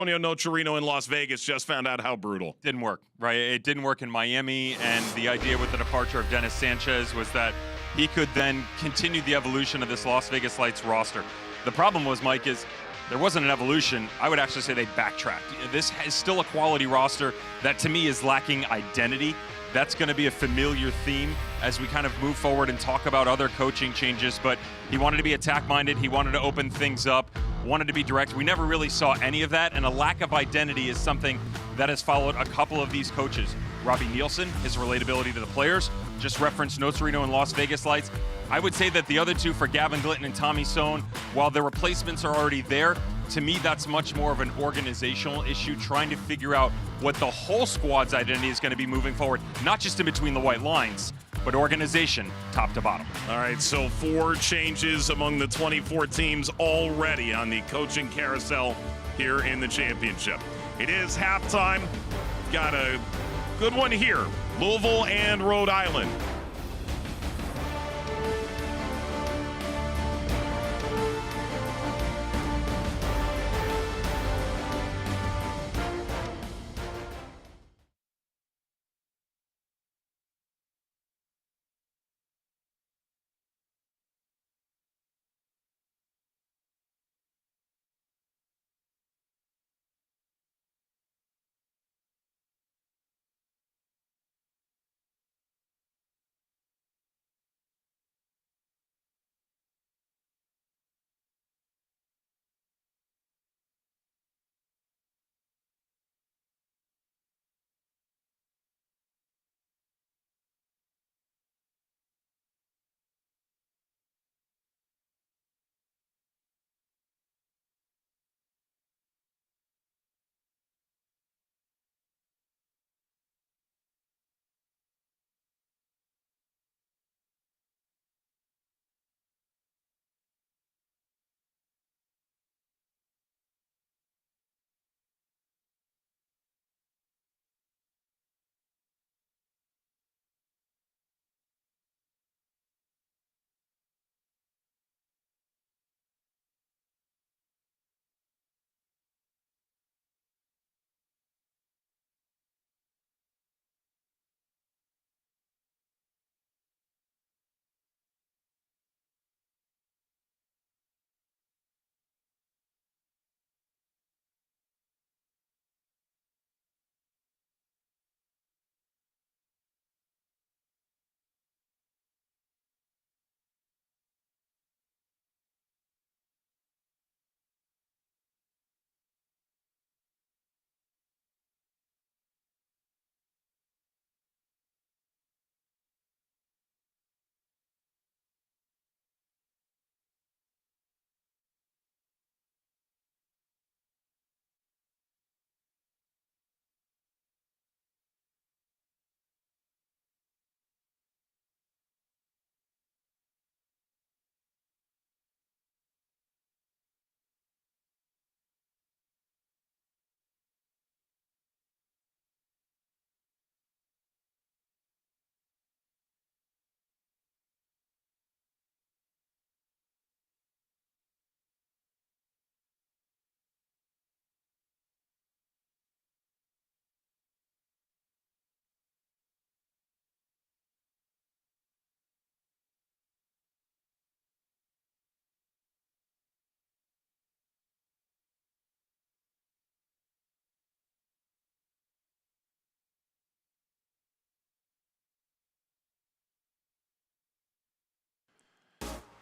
Nocerino in Las Vegas just found out how brutal. Didn't work, right? It didn't work in Miami, and the idea with the departure of Dennis Sanchez was that he could then continue the evolution of this Las Vegas Lights roster. The problem was, Mike, is there wasn't an evolution. I would actually say they backtracked. This is still a quality roster that, to me, is lacking identity. That's going to be a familiar theme as we kind of move forward and talk about other coaching changes, but he wanted to be attack-minded. He wanted to open things up, wanted to be direct. We never really saw any of that, and a lack of identity is something that has followed a couple of these coaches. Robbie Nielsen, his relatability to the players, just referenced Nocerino and Las Vegas Lights. I would say that the other two, for Gavin Glitton and Tommy Sohn, while the replacements are already there, to me that's much more of an organizational issue, trying to figure out what the whole squad's identity is going to be moving forward, not just in between the white lines, but organization top to bottom. All right, so 4 changes among the 24 teams already on the coaching carousel here in the championship. It is halftime. Got a good one here, Louisville and Rhode Island.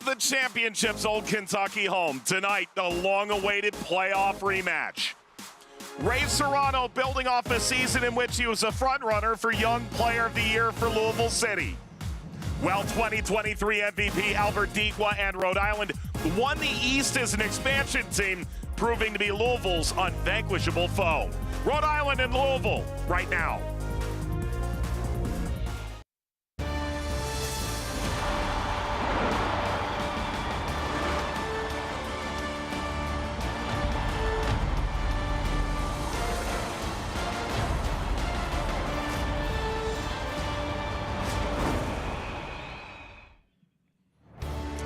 The championship's Old Kentucky home. Tonight, the long-awaited playoff rematch. Ray Serrano building off a season in which he was a front-runner for Young Player of the Year for Louisville City. Well, 2023 MVP Albert Dequa and Rhode Island won the East as an expansion team, proving to be Louisville's unvanquishable foe. Rhode Island and Louisville right now.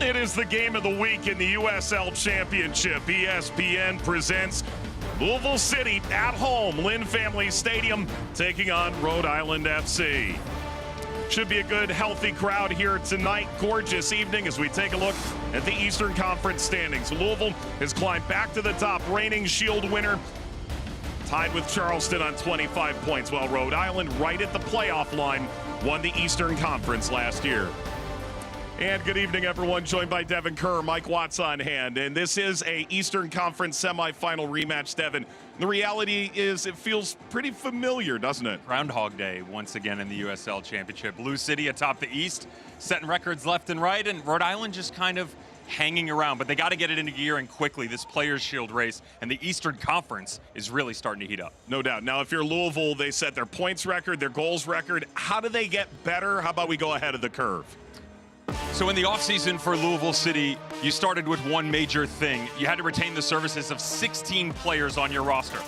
It is the game of the week in the USL Championship. ESPN presents Louisville City at home, Lynn Family Stadium, taking on Rhode Island FC. Should be a good, healthy crowd here tonight. Gorgeous evening as we take a look at the Eastern Conference standings. Louisville has climbed back to the top, reigning Shield winner, tied with Charleston on 25 points, while Rhode Island, right at the playoff line, won the Eastern Conference last year. And good evening, everyone. Joined by Devin Kerr, Mike Watts on hand. And this is a Eastern Conference semifinal rematch, Devin. The reality is it feels pretty familiar, doesn't it? Groundhog Day once again in the USL Championship. Blue City atop the East, setting records left and right, and Rhode Island just kind of hanging around. But they got to get it into gear and quickly. This Players' Shield race and the Eastern Conference is really starting to heat up. No doubt. Now, if you're Louisville, they set their points record, their goals record. How do they get better? How about we go ahead of the curve? So in the offseason for Louisville City, you started with one major thing. You had to retain the services of 16 players on your roster.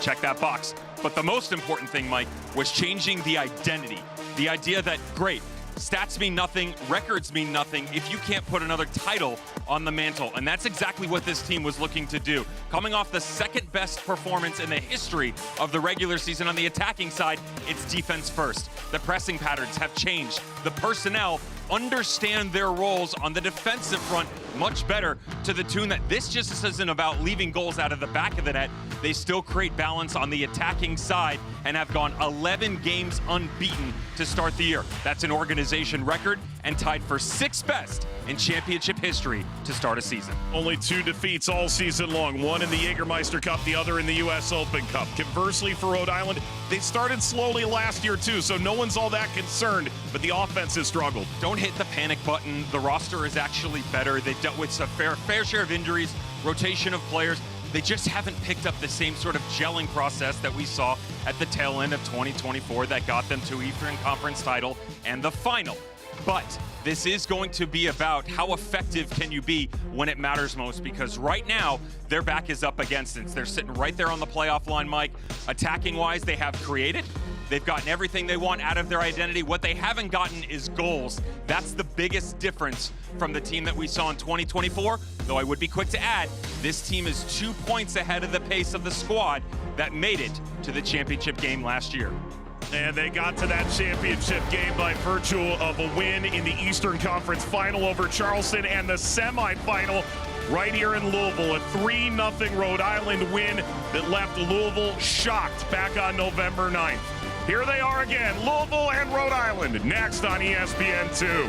Check that box. But the most important thing, Mike, was changing the identity. The idea that, great, stats mean nothing, records mean nothing if you can't put another title on the mantle. And that's exactly what this team was looking to do. Coming off the second best performance in the history of the regular season on the attacking side, it's defense first. The pressing patterns have changed. The personnel understand their roles on the defensive front much better, to the tune that this just isn't about leaving goals out of the back of the net. They still create balance on the attacking side and have gone 11 games unbeaten to start the year. That's an organization record and tied for 6th best in championship history to start a season. Only 2 defeats all season long, one in the Jägermeister Cup, the other in the U.S. Open Cup. Conversely, for Rhode Island, they started slowly last year too, so no one's all that concerned, but the offense has struggled. Don't hit the panic button. The roster is actually better. They've dealt with a fair share of injuries, rotation of players. They just haven't picked up the same sort of gelling process that we saw at the tail end of 2024 that got them to Eastern Conference title and the final. But this is going to be about how effective can you be when it matters most, because right now their back is up against it. They're sitting right there on the playoff line, Mike. Attacking wise, they have created. They've gotten everything they want out of their identity. What they haven't gotten is goals. That's the biggest difference from the team that we saw in 2024, though I would be quick to add, this team is 2 points ahead of the pace of the squad that made it to the championship game last year. And they got to that championship game by virtue of a win in the Eastern Conference final over Charleston, and the semifinal right here in Louisville, a 3-0 Rhode Island win that left Louisville shocked back on November 9th. Here they are again, Louisville and Rhode Island, next on ESPN2.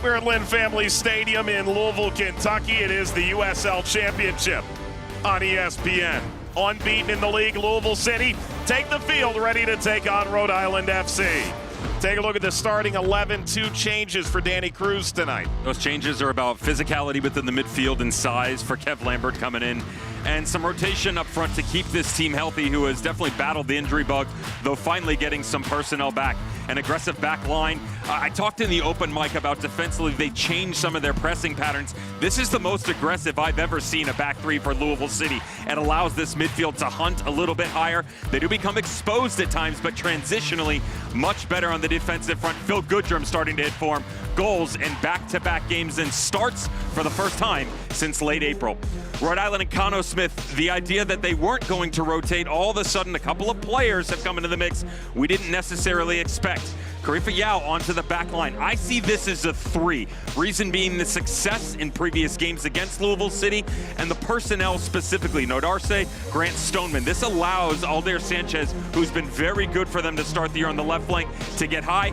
We're at Lynn Family Stadium in Louisville, Kentucky. It is the USL Championship on ESPN. Unbeaten in the league, Louisville City take the field, ready to take on Rhode Island FC. Take a look at the starting 11. 2 changes for Danny Cruz tonight. Those changes are about physicality within the midfield and size for Kev Lambert coming in, and some rotation up front to keep this team healthy, who has definitely battled the injury bug, though finally getting some personnel back. An aggressive back line. I talked in the open mic about defensively, they changed some of their pressing patterns. This is the most aggressive I've ever seen a back three for Louisville City. It allows this midfield to hunt a little bit higher. They do become exposed at times, but transitionally much better on the defensive front. Phil Goodrum starting to hit form. Goals in back-to-back games and starts for the first time since late April. Rhode Island and Cano Smith, the idea that they weren't going to rotate, all of a sudden a couple of players have come into the mix we didn't necessarily expect. Karifa Yao onto the back line. I see this as a 3. Reason being the success in previous games against Louisville City and the personnel specifically. Nodarse, Grant Stoneman. This allows Aldair Sanchez, who's been very good for them to start the year on the left flank, to get high.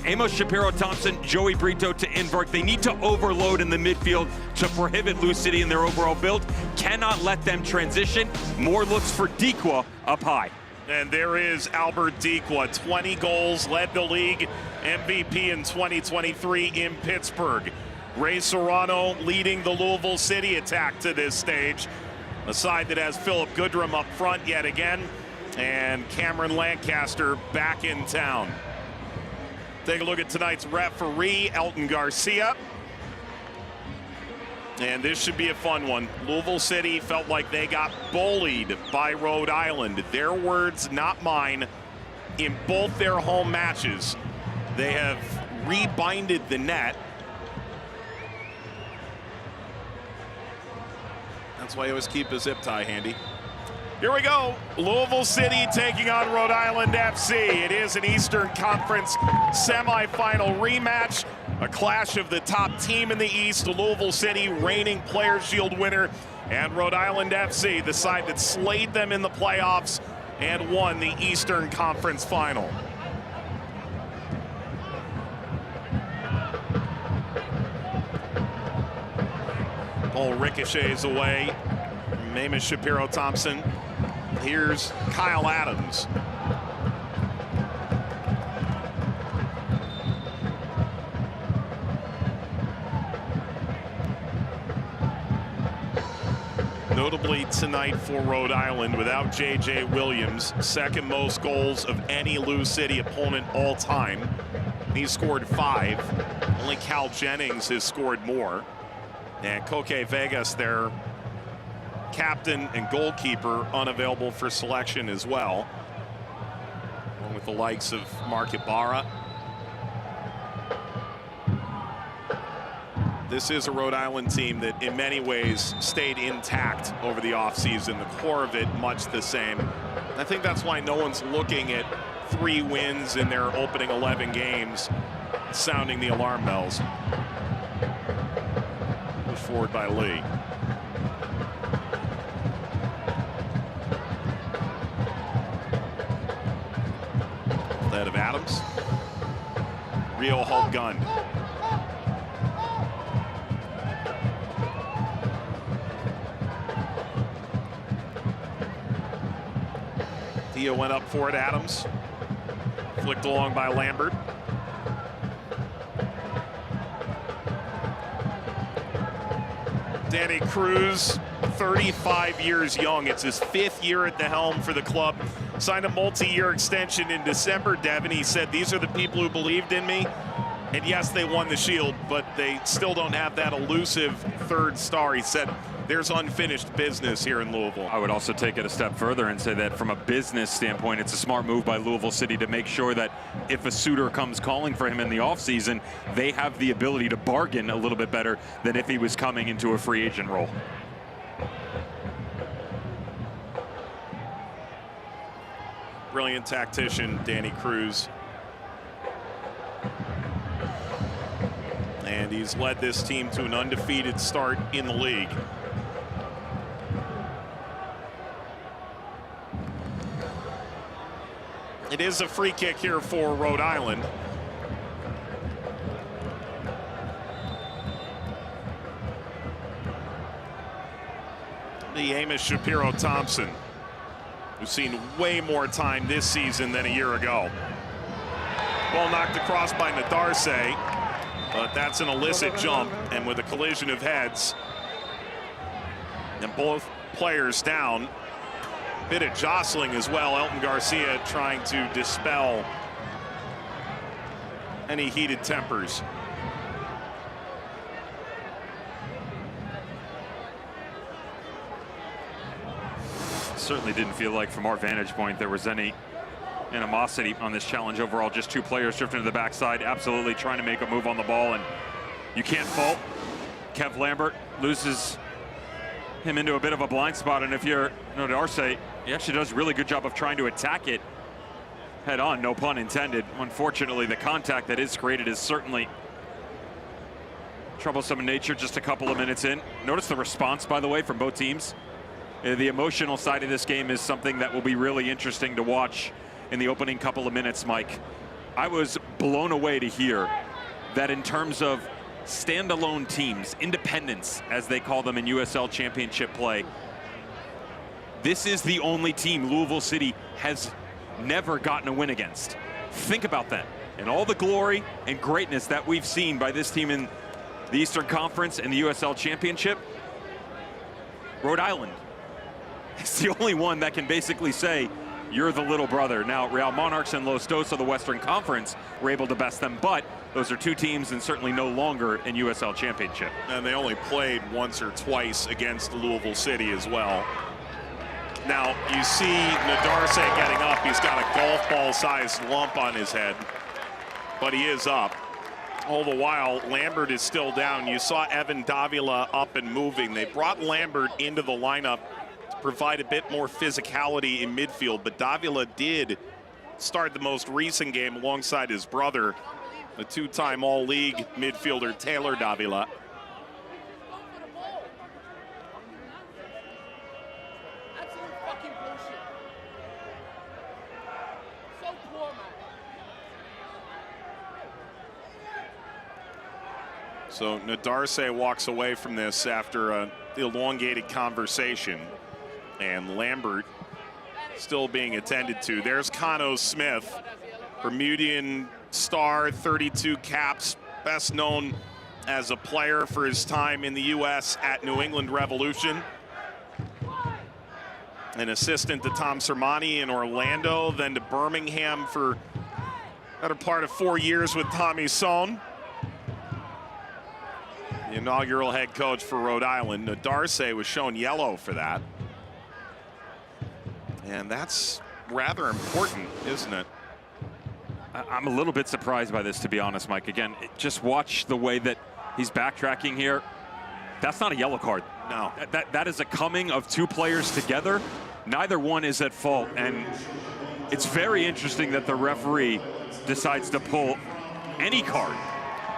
Amos Shapiro-Thompson, Joey Brito to invert. They need to overload in the midfield to prohibit Lou City in their overall build. Cannot let them transition. More looks for Dikwa up high. And there is Albert Dikwa, 20 goals, led the league MVP in 2023 in Pittsburgh. Ray Serrano leading the Louisville City attack to this stage. A side that has Philip Goodrum up front yet again, and Cameron Lancaster back in town. Take a look at tonight's referee, Elton Garcia. And this should be a fun one. Louisville City felt like they got bullied by Rhode Island. Their words, not mine. In both their home matches, they have rebinded the net. That's why I always keep a zip tie handy. Here we go. Louisville City taking on Rhode Island FC. It is an Eastern Conference semifinal rematch. A clash of the top team in the East, Louisville City, reigning Players' Shield winner, and Rhode Island FC, the side that slayed them in the playoffs and won the Eastern Conference final. Ball ricochets away. Amos Shapiro-Thompson. Here's Kyle Adams. Notably tonight for Rhode Island, without J.J. Williams, second most goals of any Lou City opponent all time. He scored 5. Only Cal Jennings has scored more. And Koke Vegas, their captain and goalkeeper, unavailable for selection as well, along with the likes of Mark Ibarra. This is a Rhode Island team that in many ways stayed intact over the offseason. The core of it much the same. I think that's why no one's looking at 3 wins in their opening 11 games, sounding the alarm bells. Pushed forward by Lee. Of Adams. Rio Holt gun. Theo went up for it, Adams. Flicked along by Lambert. Danny Cruz, 35 years young. It's his 5th year at the helm for the club. Signed a multi-year extension in December, Devin. He said, these are the people who believed in me. And yes, they won the Shield, but they still don't have that elusive 3rd star. He said, there's unfinished business here in Louisville. I would also take it a step further and say that from a business standpoint, it's a smart move by Louisville City to make sure that if a suitor comes calling for him in the offseason, they have the ability to bargain a little bit better than if he was coming into a free agent role. Brilliant tactician, Danny Cruz. And he's led this team to an undefeated start in the league. It is a free kick here for Rhode Island. the Amos Shapiro-Thompson, who's seen way more time this season than a year ago. Ball knocked across by Nadarse, but that's an illicit jump, and with a collision of heads, and both players down. Bit of jostling as well. Elton Garcia trying to dispel any heated tempers. Certainly didn't feel like, from our vantage point, there was any animosity on this challenge overall. Just two players drifting to the backside, absolutely trying to make a move on the ball, and you can't fault Kev Lambert. Loses him into a bit of a blind spot, and if you're Nadarse, he actually does a really good job of trying to attack it head on, no pun intended. Unfortunately, the contact that is created is certainly troublesome in nature just a couple of minutes in. Notice the response, by the way, from both teams. The emotional side of this game is something that will be really interesting to watch in the opening couple of minutes, Mike. I was blown away to hear that in terms of standalone teams, independents, as they call them in USL Championship play, this is the only team Louisville City has never gotten a win against. Think about that. And all the glory and greatness that we've seen by this team in the Eastern Conference and the USL Championship, Rhode Island is the only one that can basically say, you're the little brother. Now, Real Monarchs and Los Dos of the Western Conference were able to best them, but those are two teams and certainly no longer in USL Championship. And they only played once or twice against Louisville City as well. Now, you see Nadarse getting up. He's got a golf ball-sized lump on his head, but he is up. All the while, Lambert is still down. You saw Evan Davila up and moving. They brought Lambert into the lineup to provide a bit more physicality in midfield, but Davila did start the most recent game alongside his brother, the two-time All-League midfielder Taylor Davila. So Nadarse walks away from this after an elongated conversation, and Lambert still being attended to. There's Cano Smith, Bermudian star, 32 caps, best known as a player for his time in the U.S. at New England Revolution. An assistant to Tom Sermani in Orlando, then to Birmingham for better part of 4 years with Tommy Sohn, the inaugural head coach for Rhode Island. Nadarse was shown yellow for that. And that's rather important, isn't it? I'm a little bit surprised by this, to be honest, Mike. Again, just watch the way that he's backtracking here. That's not a yellow card. No. That is a coming of two players together. Neither one is at fault. And it's very interesting that the referee decides to pull any card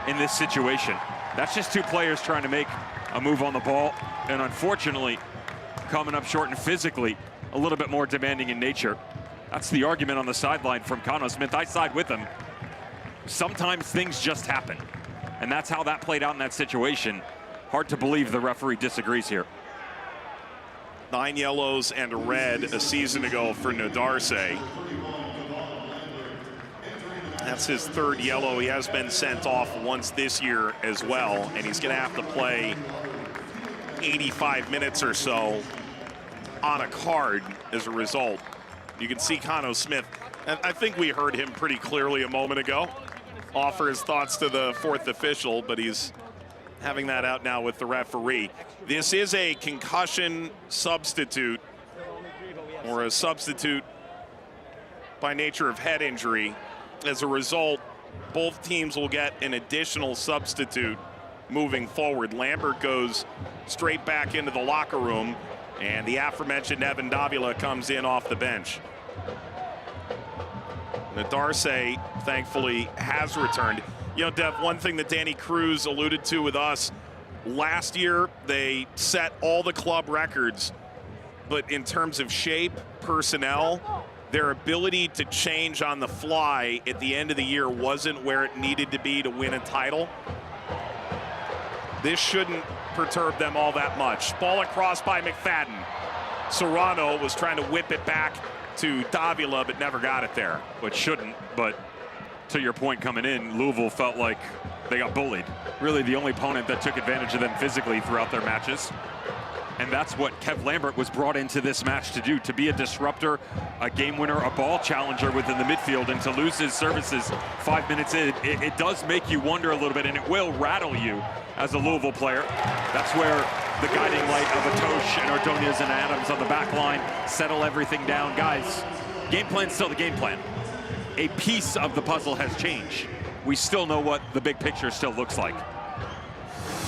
in this situation. That's just two players trying to make a move on the ball, and unfortunately coming up short and physically a little bit more demanding in nature. That's the argument on the sideline from Cano Smith. I side with him. Sometimes things just happen, and that's how that played out in that situation. Hard to believe the referee disagrees here. 9 yellows and a red a season ago for Nadarse. That's his third yellow. He has been sent off once this year as well, and he's going to have to play 85 minutes or so on a card as a result. You can see Cano Smith, and I think we heard him pretty clearly a moment ago, offer his thoughts to the fourth official, but he's having that out now with the referee. This is a concussion substitute, or a substitute by nature of head injury. As a result, both teams will get an additional substitute moving forward. Lambert goes straight back into the locker room, and the aforementioned Evan Davila comes in off the bench. Nadarse, thankfully, has returned. You know, Dev, one thing that Danny Cruz alluded to with us, last year they set all the club records, but in terms of shape, personnel, their ability to change on the fly at the end of the year wasn't where it needed to be to win a title. This shouldn't perturb them all that much. Ball across by McFadden. Serrano was trying to whip it back to Davila, but never got it there. But shouldn't, but to your point coming in, Louisville felt like they got bullied. Really the only opponent that took advantage of them physically throughout their matches. And that's what Kev Lambert was brought into this match to do, to be a disruptor, a game winner, a ball challenger within the midfield, and to lose his services 5 minutes in, it does make you wonder a little bit, and it will rattle you as a Louisville player. That's where the guiding light of Atosh and Ordonez and Adams on the back line settle everything down. Guys, game plan's still the game plan. A piece of the puzzle has changed. We still know what the big picture still looks like.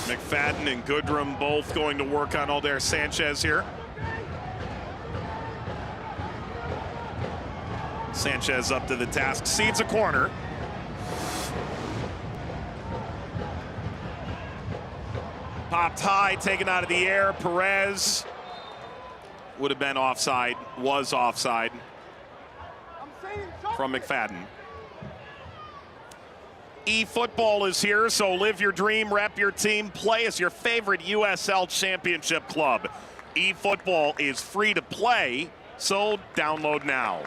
McFadden and Goodrum both going to work on Aldair Sanchez here. Sanchez up to the task, seeds a corner. Popped high, taken out of the air. Perez would have been offside, was offside from McFadden. eFootball is here, so live your dream, rep your team, play as your favorite USL Championship club. eFootball is free to play, so download now.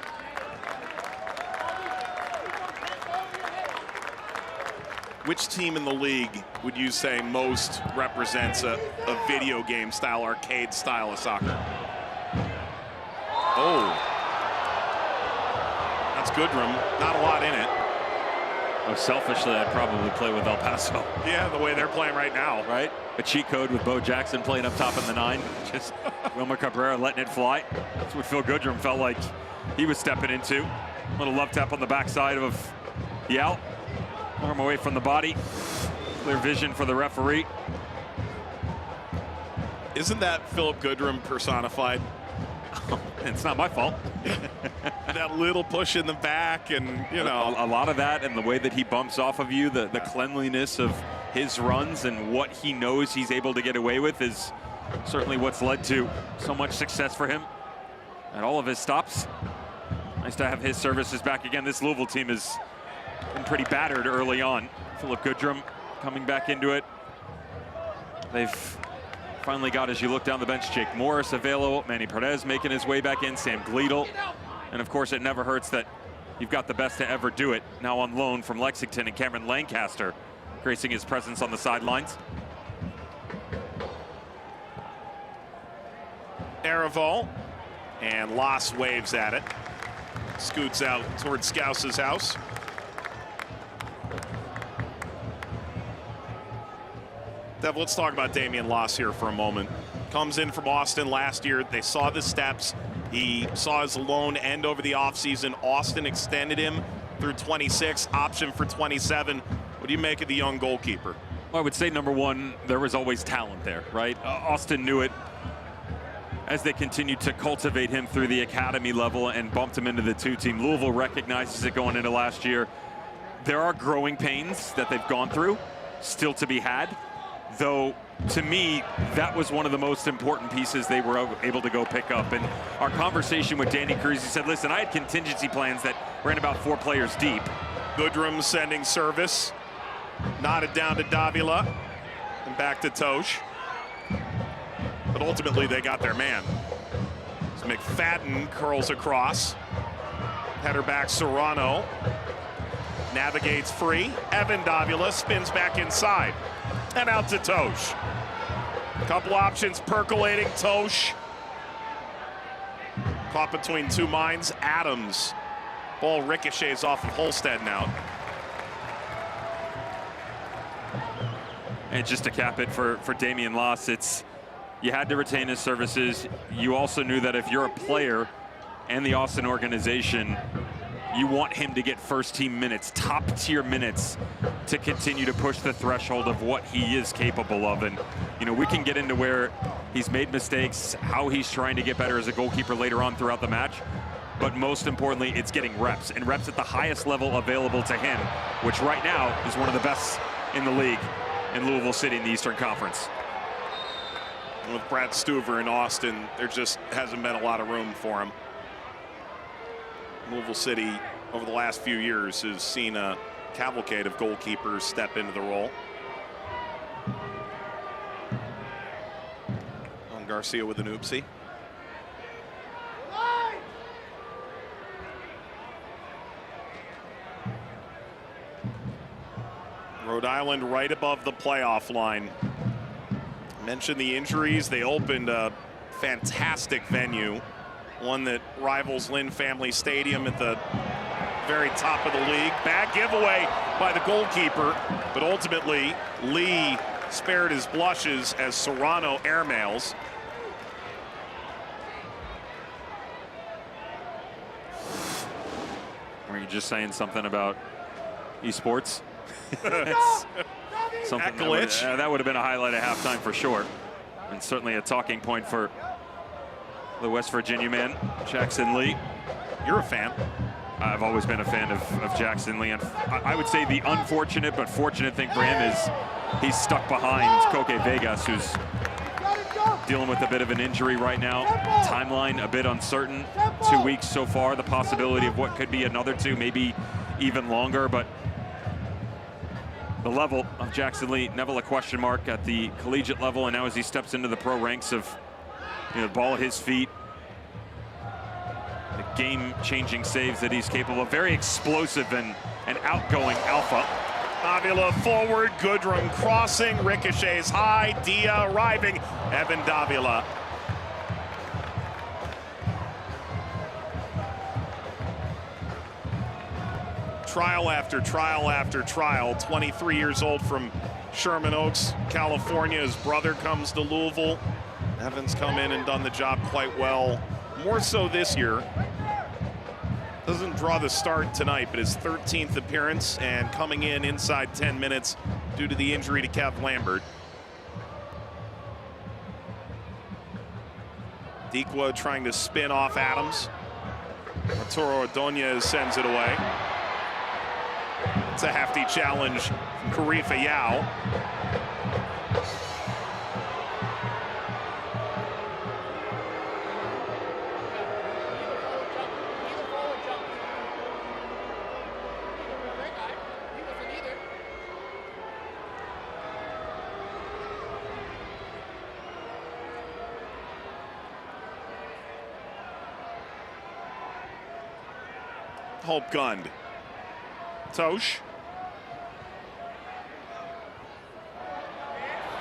Which team in the league would you say most represents a video game style, arcade style of soccer? Oh, that's Goodrum. Not a lot in it. Oh, selfishly, I'd probably play with El Paso. Yeah, the way they're playing right now. Right? A cheat code with Bo Jackson playing up top in the 9. Just Wilmer Cabrera letting it fly. That's what Phil Goodrum felt like he was stepping into. A little love tap on the backside of the out. Arm away from the body. Clear vision for the referee. Isn't that Philip Goodrum personified? It's not my fault. That little push in the back, and you know, a lot of that, and the way that he bumps off of you, the cleanliness of his runs and what he knows he's able to get away with is certainly what's led to so much success for him and all of his stops. Nice to have his services back again. This Louisville team has been pretty battered early on. Philip Goodrum coming back into it. They've finally got, as you look down the bench, Jake Morris available, Manny Perez making his way back in, Sam Gleedle. And of course, it never hurts that you've got the best to ever do it now on loan from Lexington, and Cameron Lancaster gracing his presence on the sidelines. Arival, and Loss waves at it. Scoots out towards Scouse's house. Dev, let's talk about Damian Loss here for a moment. Comes in from Austin last year. They saw the steps. He saw his loan end over the offseason. Austin extended him through 26, option for 27. What do you make of the young goalkeeper? Well, I would say, number one, there was always talent there, right? Austin knew it as they continued to cultivate him through the academy level and bumped him into the 2 team. Louisville recognizes it going into last year. There are growing pains that they've gone through, still to be had. Though, to me, that was one of the most important pieces they were able to go pick up. And our conversation with Danny Cruz, he said, listen, I had contingency plans that ran about 4 players deep. Goodrum sending service. Nodded down to Davila. And back to Tosh. But ultimately, they got their man. So McFadden curls across. Header back Serrano. Navigates free. Evan Davila spins back inside. And out to Tosh. Couple options percolating. Tosh caught between 2 minds. Adams. Ball ricochets off of Holstead now. And just to cap it for Damian Loss, you had to retain his services. You also knew that if you're a player and the Austin organization, you want him to get first-team minutes, top-tier minutes, to continue to push the threshold of what he is capable of. And, you know, we can get into where he's made mistakes, how he's trying to get better as a goalkeeper later on throughout the match. But most importantly, it's getting reps, and reps at the highest level available to him, which right now is one of the best in the league in Louisville City in the Eastern Conference. With Brad Stuver in Austin, there just hasn't been a lot of room for him. Louisville City, over the last few years, has seen a cavalcade of goalkeepers step into the role. Garcia with an oopsie. Rhode Island right above the playoff line. Mentioned the injuries. They opened a fantastic venue, one that rivals Lynn Family Stadium at the very top of the league. Bad giveaway by the goalkeeper, but ultimately Lee spared his blushes as Serrano airmails. Were you just saying something about esports? Something that would have been a highlight at halftime for sure, and certainly a talking point for the West Virginia man, Jackson Lee. You're a fan. I've always been a fan of Jackson Lee, and I would say the unfortunate but fortunate thing for him is he's stuck behind Koke Vegas, who's dealing with a bit of an injury right now. Timeline a bit uncertain. 2 weeks so far. The possibility of what could be another 2, maybe even longer, but the level of Jackson Lee, Neville a question mark at the collegiate level, and now as he steps into the pro ranks of, the ball at his feet, the game-changing saves that he's capable of. Very explosive and outgoing alpha. Davila forward, Goodrum crossing, ricochets high, Dia arriving, Evan Davila. Trial after trial after trial. 23 years old from Sherman Oaks, California. His brother comes to Louisville. Evan's come in and done the job quite well. More so this year. Doesn't draw the start tonight, but his 13th appearance and coming in inside 10 minutes due to the injury to Kev Lambert. Dikwa trying to spin off Adams. Arturo Ordonez sends it away. It's a hefty challenge from Karifa Yao. Hope gunned. Tosh.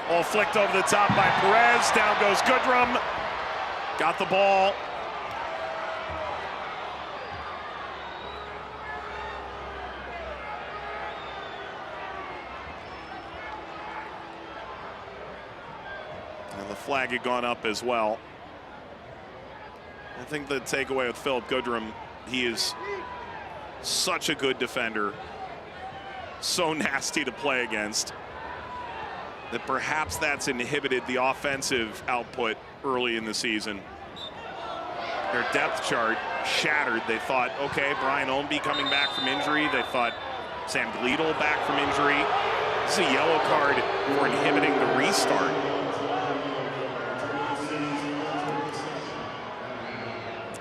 All flicked over the top by Perez. Down goes Goodrum. Got the ball. And the flag had gone up as well. I think the takeaway with Philip Goodrum, he is such a good defender, so nasty to play against, that perhaps that's inhibited the offensive output early in the season. Their depth chart shattered. They thought, okay, Brian Ownby coming back from injury. They thought Sam Gleedle back from injury. This is a yellow card for inhibiting the restart.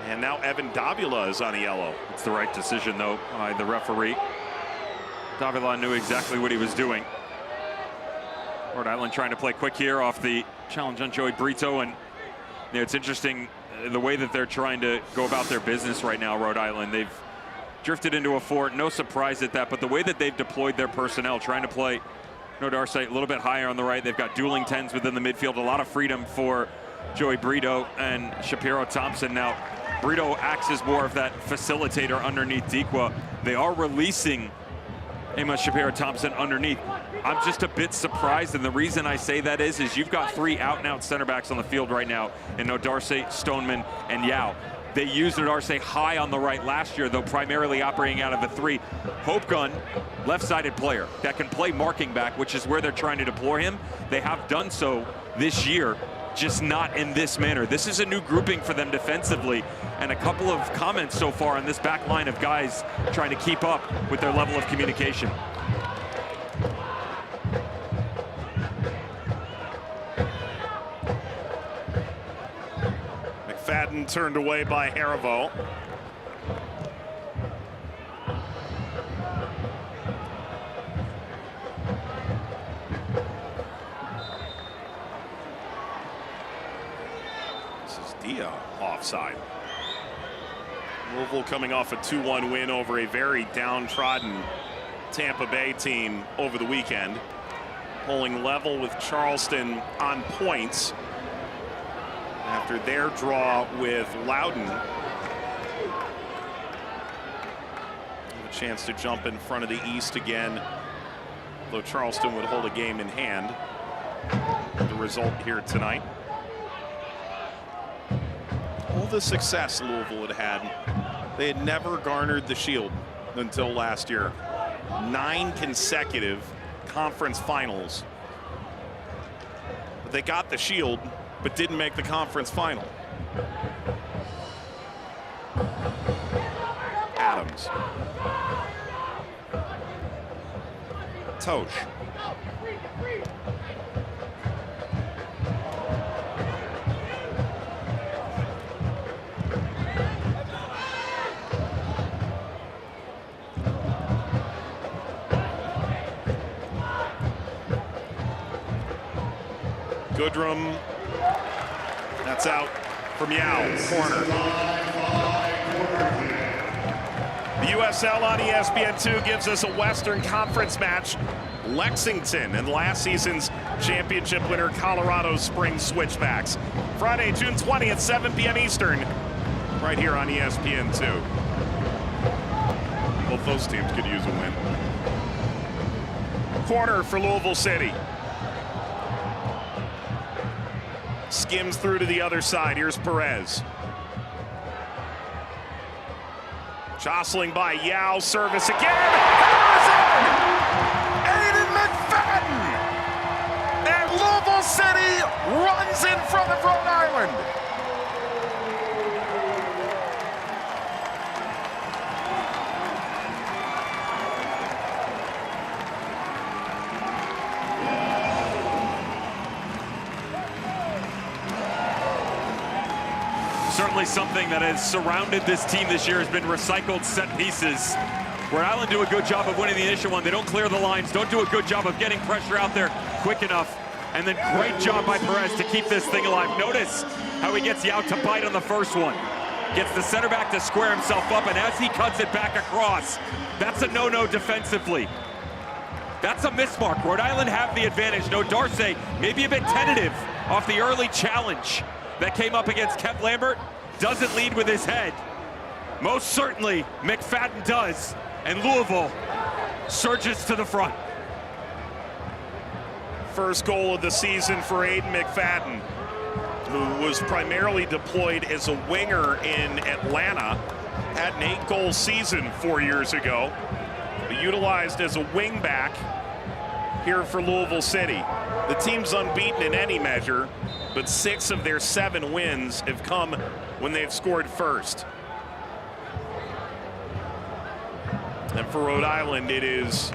And now Evan Davila is on a yellow. It's the right decision, though, by the referee. Davila knew exactly what he was doing. Rhode Island trying to play quick here off the challenge on Joey Brito. And it's interesting the way that they're trying to go about their business right now, Rhode Island. They've drifted into a 4, no surprise at that, but the way that they've deployed their personnel, trying to play No Darcy a little bit higher on the right. They've got dueling 10s within the midfield, a lot of freedom for Joey Brito and Shapiro Thompson. Now, Brito acts as more of that facilitator underneath Dikwa. They are releasing Amos Shapiro Thompson underneath. I'm just a bit surprised, and the reason I say that is you've got 3 out-and-out center backs on the field right now in Nodarse, Stoneman, and Yao. They used Nodarse high on the right last year, though primarily operating out of a 3. Hope Gunn, left-sided player that can play marking back, which is where they're trying to deploy him. They have done so this year, just not in this manner. This is a new grouping for them defensively, and a couple of comments so far on this back line of guys trying to keep up with their level of communication. McFadden turned away by Haribo. idea offside. Louisville coming off a 2-1 win over a very downtrodden Tampa Bay team over the weekend. Pulling level with Charleston on points after their draw with Loudoun. Have a chance to jump in front of the East again, though Charleston would hold a game in hand. The result here tonight. All the success Louisville had they had never garnered the Shield until last year. 9 consecutive conference finals. But they got the Shield, but didn't make the conference final. Adams. Tosh. Goodrum. That's out from Yao. Corner. The USL on ESPN2 gives us a Western Conference match. Lexington and last season's championship winner Colorado Springs Switchbacks. Friday, June 20th, 7 p.m. Eastern, right here on ESPN2. Both those teams could use a win. Corner for Louisville City. Skims through to the other side. Here's Perez. Jostling by Yao. Service again. Aiden McFadden. And Louisville City runs in front of Rhode Island. Certainly something that has surrounded this team this year has been recycled set pieces. Rhode Island do a good job of winning the initial one. They don't clear the lines, don't do a good job of getting pressure out there quick enough. And then great job by Perez to keep this thing alive. Notice how he gets Yao to bite on the first one. Gets the center back to square himself up, and as he cuts it back across, that's a no-no defensively. That's a mismark. Rhode Island have the advantage. No, Darcy maybe a bit tentative off the early challenge that came up against Kev Lambert. Doesn't lead with his head. Most certainly McFadden does, and Louisville surges to the front. First goal of the season for Aiden McFadden, who was primarily deployed as a winger in Atlanta. Had an 8-goal season 4 years ago, but utilized as a wingback here for Louisville City. The team's unbeaten in any measure, but 6 of their 7 wins have come when they've scored first. And for Rhode Island, it is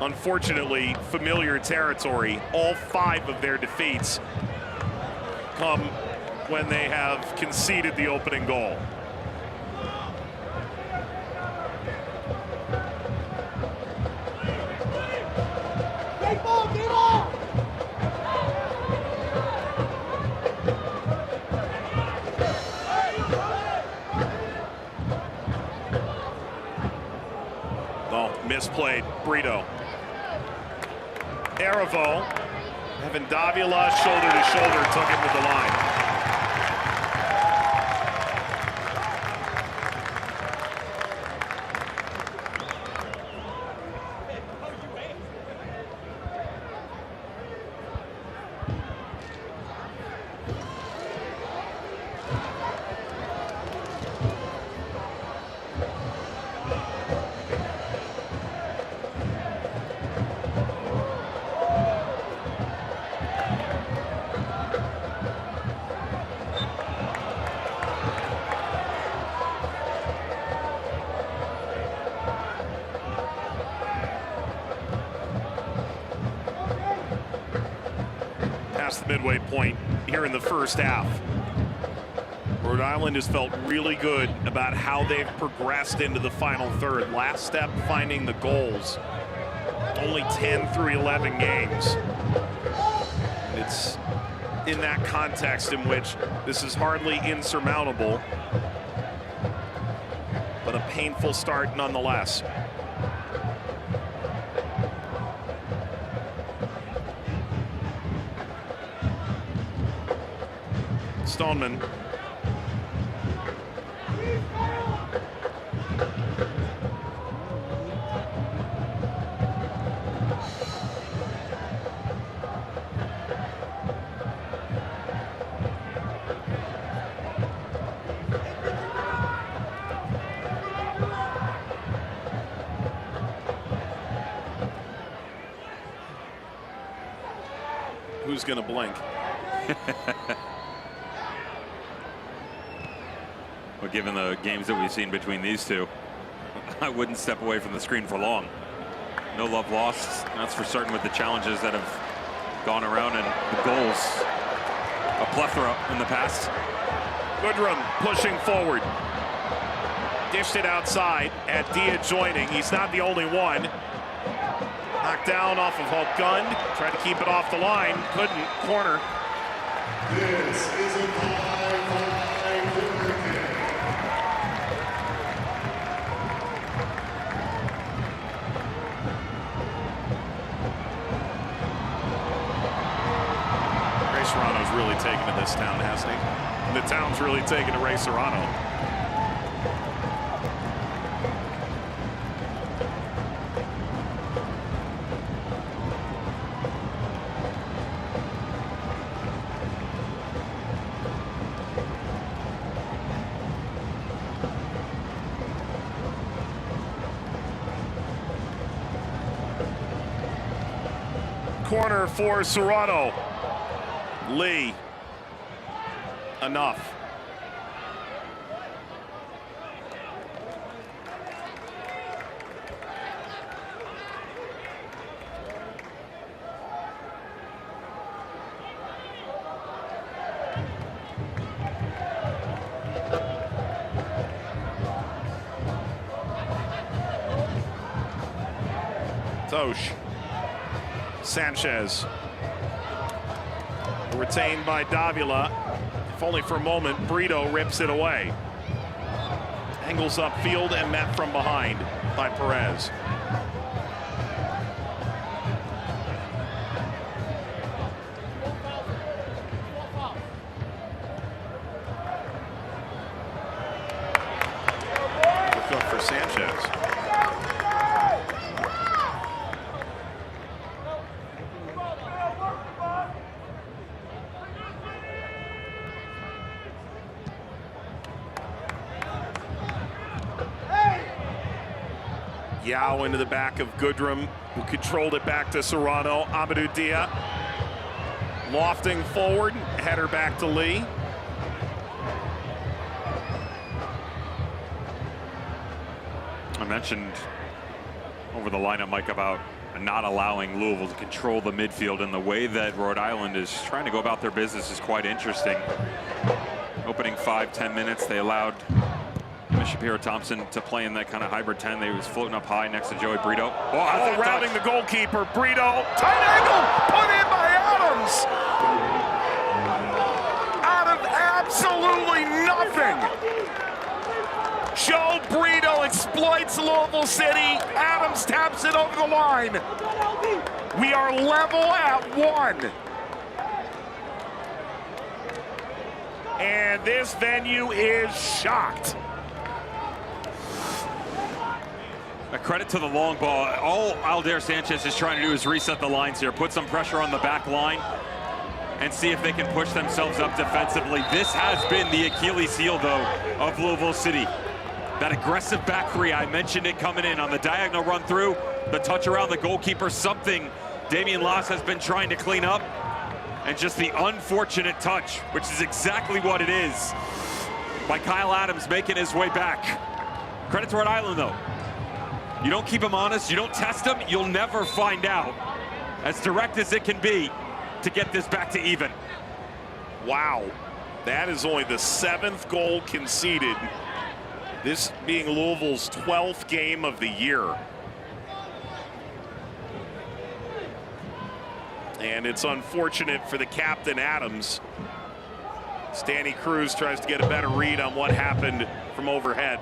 unfortunately familiar territory. All 5 of their defeats come when they have conceded the opening goal. Misplayed. Brito. Aravo. Evan Davila, shoulder to shoulder, took it to the line. The midway point here in the first half. Rhode Island has felt really good about how they've progressed into the final third. Last step, finding the goals. Only 10 through 11 games. It's in that context in which this is hardly insurmountable, but a painful start nonetheless. Stoneman. Who's going to blink? Well, given the games that we've seen between these two, I wouldn't step away from the screen for long. No love lost, that's for certain, with the challenges that have gone around and the goals, a plethora in the past. Goodrum pushing forward. Dished it outside at Dia joining. He's not the only one. Knocked down off of Hulk Gun. Tried to keep it off the line. Couldn't. Corner. This is a 5-5 corner kick. Ray Serrano's really taken to this town, hasn't he? And the town's really taken to Ray Serrano. Corner for Serrano. Lee. Enough. Tosh. Sanchez. Retained by Davila. If only for a moment, Brito rips it away. Angles upfield and met from behind by Perez. Look up for Sanchez. Yao into the back of Goodrum, who controlled it back to Serrano. Amadou Dia lofting forward, header back to Lee. I mentioned over the lineup, Mike, about not allowing Louisville to control the midfield, and the way that Rhode Island is trying to go about their business is quite interesting. Opening 5-10 minutes, they allowed Shapiro Thompson to play in that kind of hybrid 10. They was floating up high next to Joey Brito. Oh, rounding the goalkeeper. Brito, tight angle, put in by Adams. Out of absolutely nothing. Joe Brito exploits Louisville City. Adams taps it over the line. We are level at 1. And this venue is shocked. A credit to the long ball. All Aldair Sanchez is trying to do is reset the lines here, put some pressure on the back line, and see if they can push themselves up defensively. This has been the Achilles heel, though, of Louisville City. That aggressive back three, I mentioned it coming in on the diagonal run through, the touch around the goalkeeper, something Damian Loss has been trying to clean up, and just the unfortunate touch, which is exactly what it is, by Kyle Adams making his way back. Credit to Rhode Island, though. You don't keep him honest, you don't test him, you'll never find out. As direct as it can be to get this back to even. Wow, that is only the 7th goal conceded. This being Louisville's 12th game of the year. And it's unfortunate for the captain, Adams. Stanley Cruz tries to get a better read on what happened from overhead.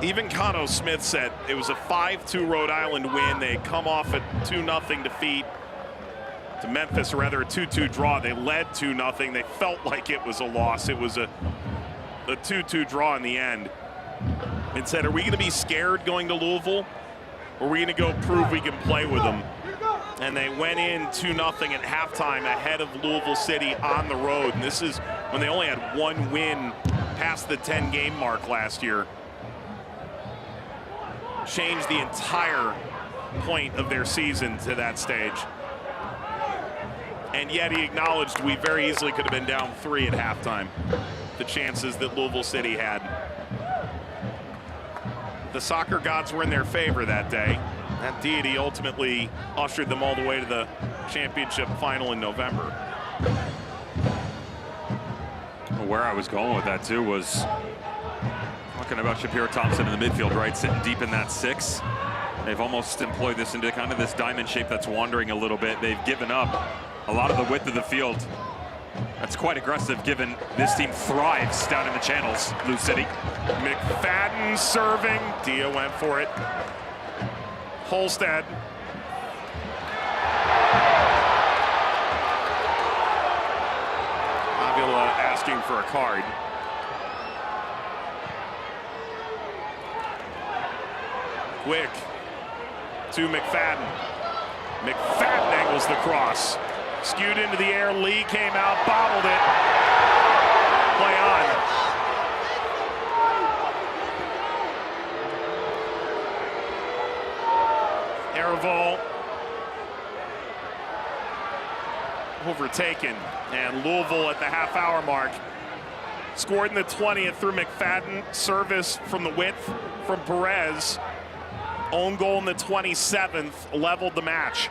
Even Cano Smith said it was a 5-2 Rhode Island win. They had come off a 2-0 defeat to Memphis, or rather a 2-2 draw. They led 2-0. They felt like it was a loss. It was a 2-2 draw in the end. And said, are we going to be scared going to Louisville? Or are we going to go prove we can play with them? And they went in 2-0 at halftime ahead of Louisville City on the road. And this is when they only had one win past the 10-game mark last year. Changed the entire point of their season to that stage. And yet he acknowledged we very easily could have been down 3 at halftime. The chances that Louisville City had. The soccer gods were in their favor that day. That deity ultimately ushered them all the way to the championship final in November. Where I was going with that too was talking about Shapiro Thompson in the midfield, right? Sitting deep in that 6. They've almost employed this into kind of this diamond shape that's wandering a little bit. They've given up a lot of the width of the field. That's quite aggressive given this team thrives down in the channels, Lou City. McFadden serving. Dia went for it. Holstead. Avila asking for a card. Quick to McFadden. McFadden angles the cross. Skewed into the air. Lee came out, bobbled it. Play on. Aravol overtaken, and Louisville at the half-hour mark scored in the 20th through McFadden. Service from the width from Perez. Own goal in the 27th leveled the match.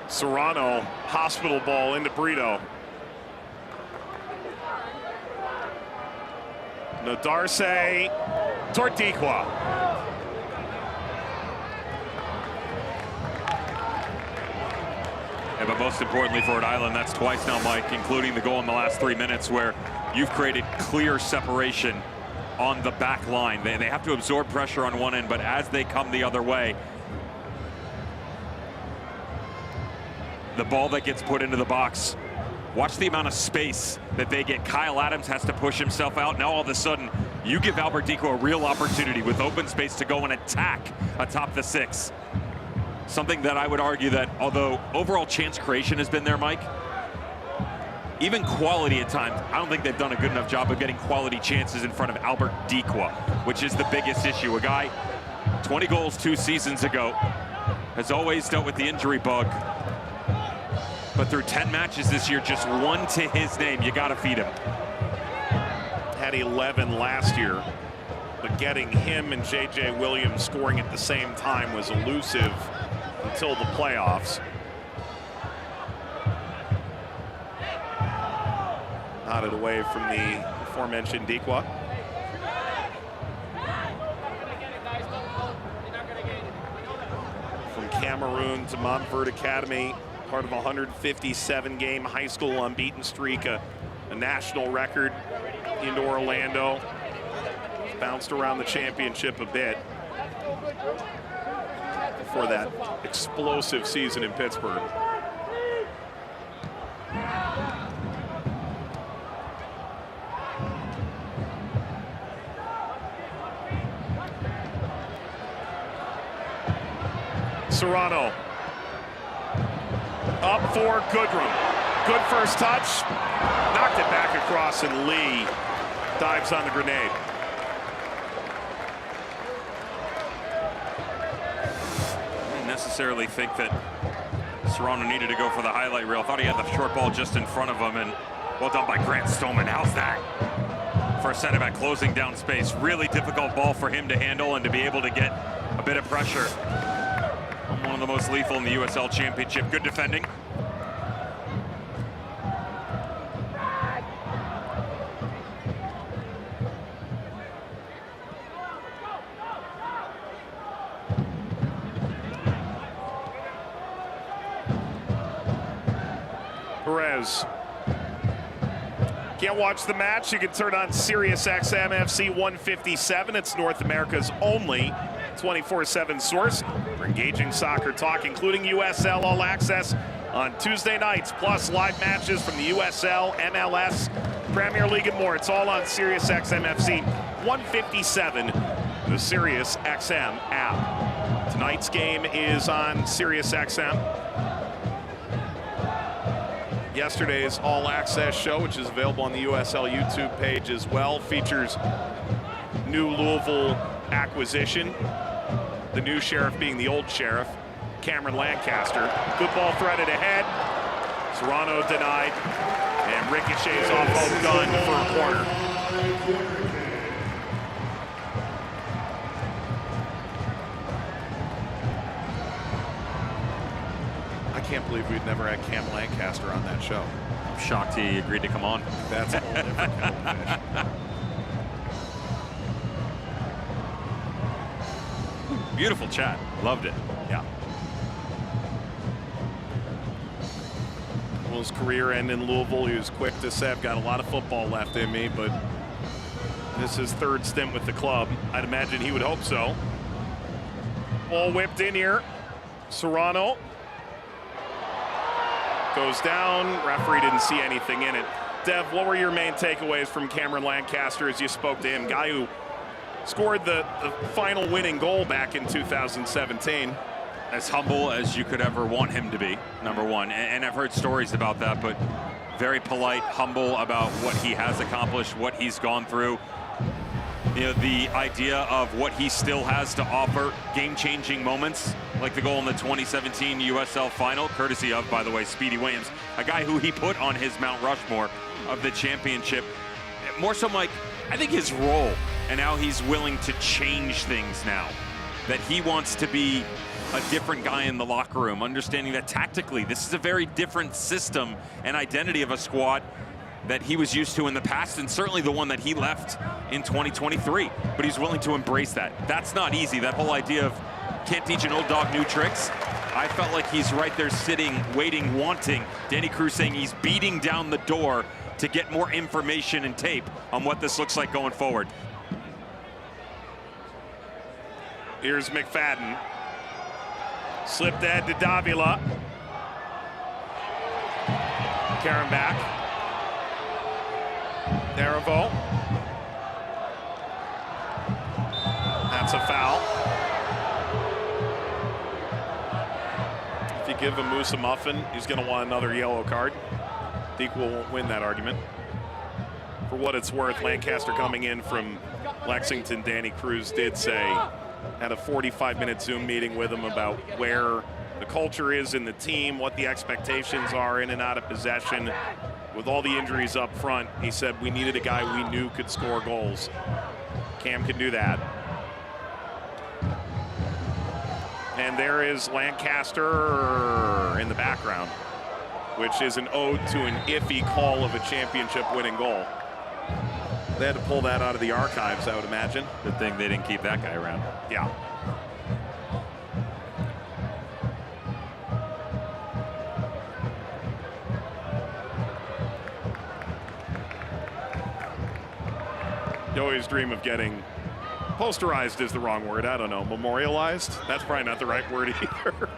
Serrano, hospital ball into Brito. Nodarse, Tortiqua. Yeah, but most importantly for Rhode Island, that's twice now, Mike, including the goal in the last 3 minutes where you've created clear separation on the back line. They have to absorb pressure on one end, but as they come the other way, the ball that gets put into the box, watch the amount of space that they get. Kyle Adams has to push himself out. Now all of a sudden, you give Albertico a real opportunity with open space to go and attack atop the 6. Something that I would argue that although overall chance creation has been there, Mike, even quality at times, I don't think they've done a good enough job of getting quality chances in front of Albertico, which is the biggest issue. A guy, 20 goals 2 seasons ago, has always dealt with the injury bug. But through 10 matches this year, just 1 to his name. You got to feed him. Had 11 last year, but getting him and J.J. Williams scoring at the same time was elusive until the playoffs. Nodded away from the aforementioned Diqua. From Cameroon to Montfort Academy, part of a 157-game high school unbeaten streak, a national record into Orlando. Bounced around the championship a bit before that explosive season in Pittsburgh. Serrano. Up for Goodrum. Good first touch. Knocked it back across, and Lee dives on the grenade. I didn't necessarily think that Serrano needed to go for the highlight reel. Thought he had the short ball just in front of him, and well done by Grant Stoneman. How's that? For a center back closing down space. Really difficult ball for him to handle and to be able to get A bit of pressure. One of the most lethal in the USL Championship. Good defending. Perez. Can't watch the match? You can turn on Sirius XM FC 157. It's North America's only 24/7 source for engaging soccer talk, including USL All Access on Tuesday nights, plus live matches from the USL, MLS, Premier League, and more. It's all on Sirius XM FC 157, the Sirius XM app. Tonight's game is on Sirius XM. Yesterday's All Access show, which is available on the USL YouTube page as well, features new Louisville acquisition. The new sheriff being the old sheriff, Cameron Lancaster. Good ball threaded ahead. Serrano denied, and ricochets off of gun for a corner. I can't believe we'd never had Cam Lancaster on that show. I'm shocked he agreed to come on. That's a whole different kettle of fish. Beautiful chat. Loved it. Yeah. Well, his career end in Louisville, he was quick to say, I've got a lot of football left in me, but this is his third stint with the club. I'd imagine he would hope so. Ball whipped in here. Serrano goes down. Referee didn't see anything in it. Dev, what were your main takeaways from Cameron Lancaster as you spoke to him? Guy who scored the final winning goal back in 2017. As humble as you could ever want him to be, number one. And I've heard stories about that, but very polite, humble about what he has accomplished, what he's gone through. You know, the idea of what he still has to offer, game-changing moments, like the goal in the 2017 USL final, courtesy of, by the way, Speedy Williams, a guy who he put on his Mount Rushmore of the championship. More so, Mike, I think his role and how he's willing to change things now, that he wants to be a different guy in the locker room, understanding that tactically this is a very different system and identity of a squad that he was used to in the past, and certainly the one that he left in 2023. But he's willing to embrace that. That's not easy. That whole idea of can't teach an old dog new tricks. I felt like he's right there sitting, waiting, wanting. Danny Cruz saying he's beating down the door to get more information and tape on what this looks like going forward. Here's McFadden. Slipped ahead to Davila. Karen back. Daravo. That's a foul. If you give him Musa Muffin, he's going to want another yellow card. Equal won't win that argument. For what it's worth, Lancaster coming in from Lexington, Danny Cruz did say, had a 45-minute Zoom meeting with him about where the culture is in the team, what the expectations are in and out of possession. With all the injuries up front, he said we needed a guy we knew could score goals. Cam can do that. And there is Lancaster in the background, which is an ode to an iffy call of a championship-winning goal. They had to pull that out of the archives, I would imagine. Good thing they didn't keep that guy around. Yeah. You always dream of getting posterized is the wrong word. I don't know. Memorialized? That's probably not the right word either.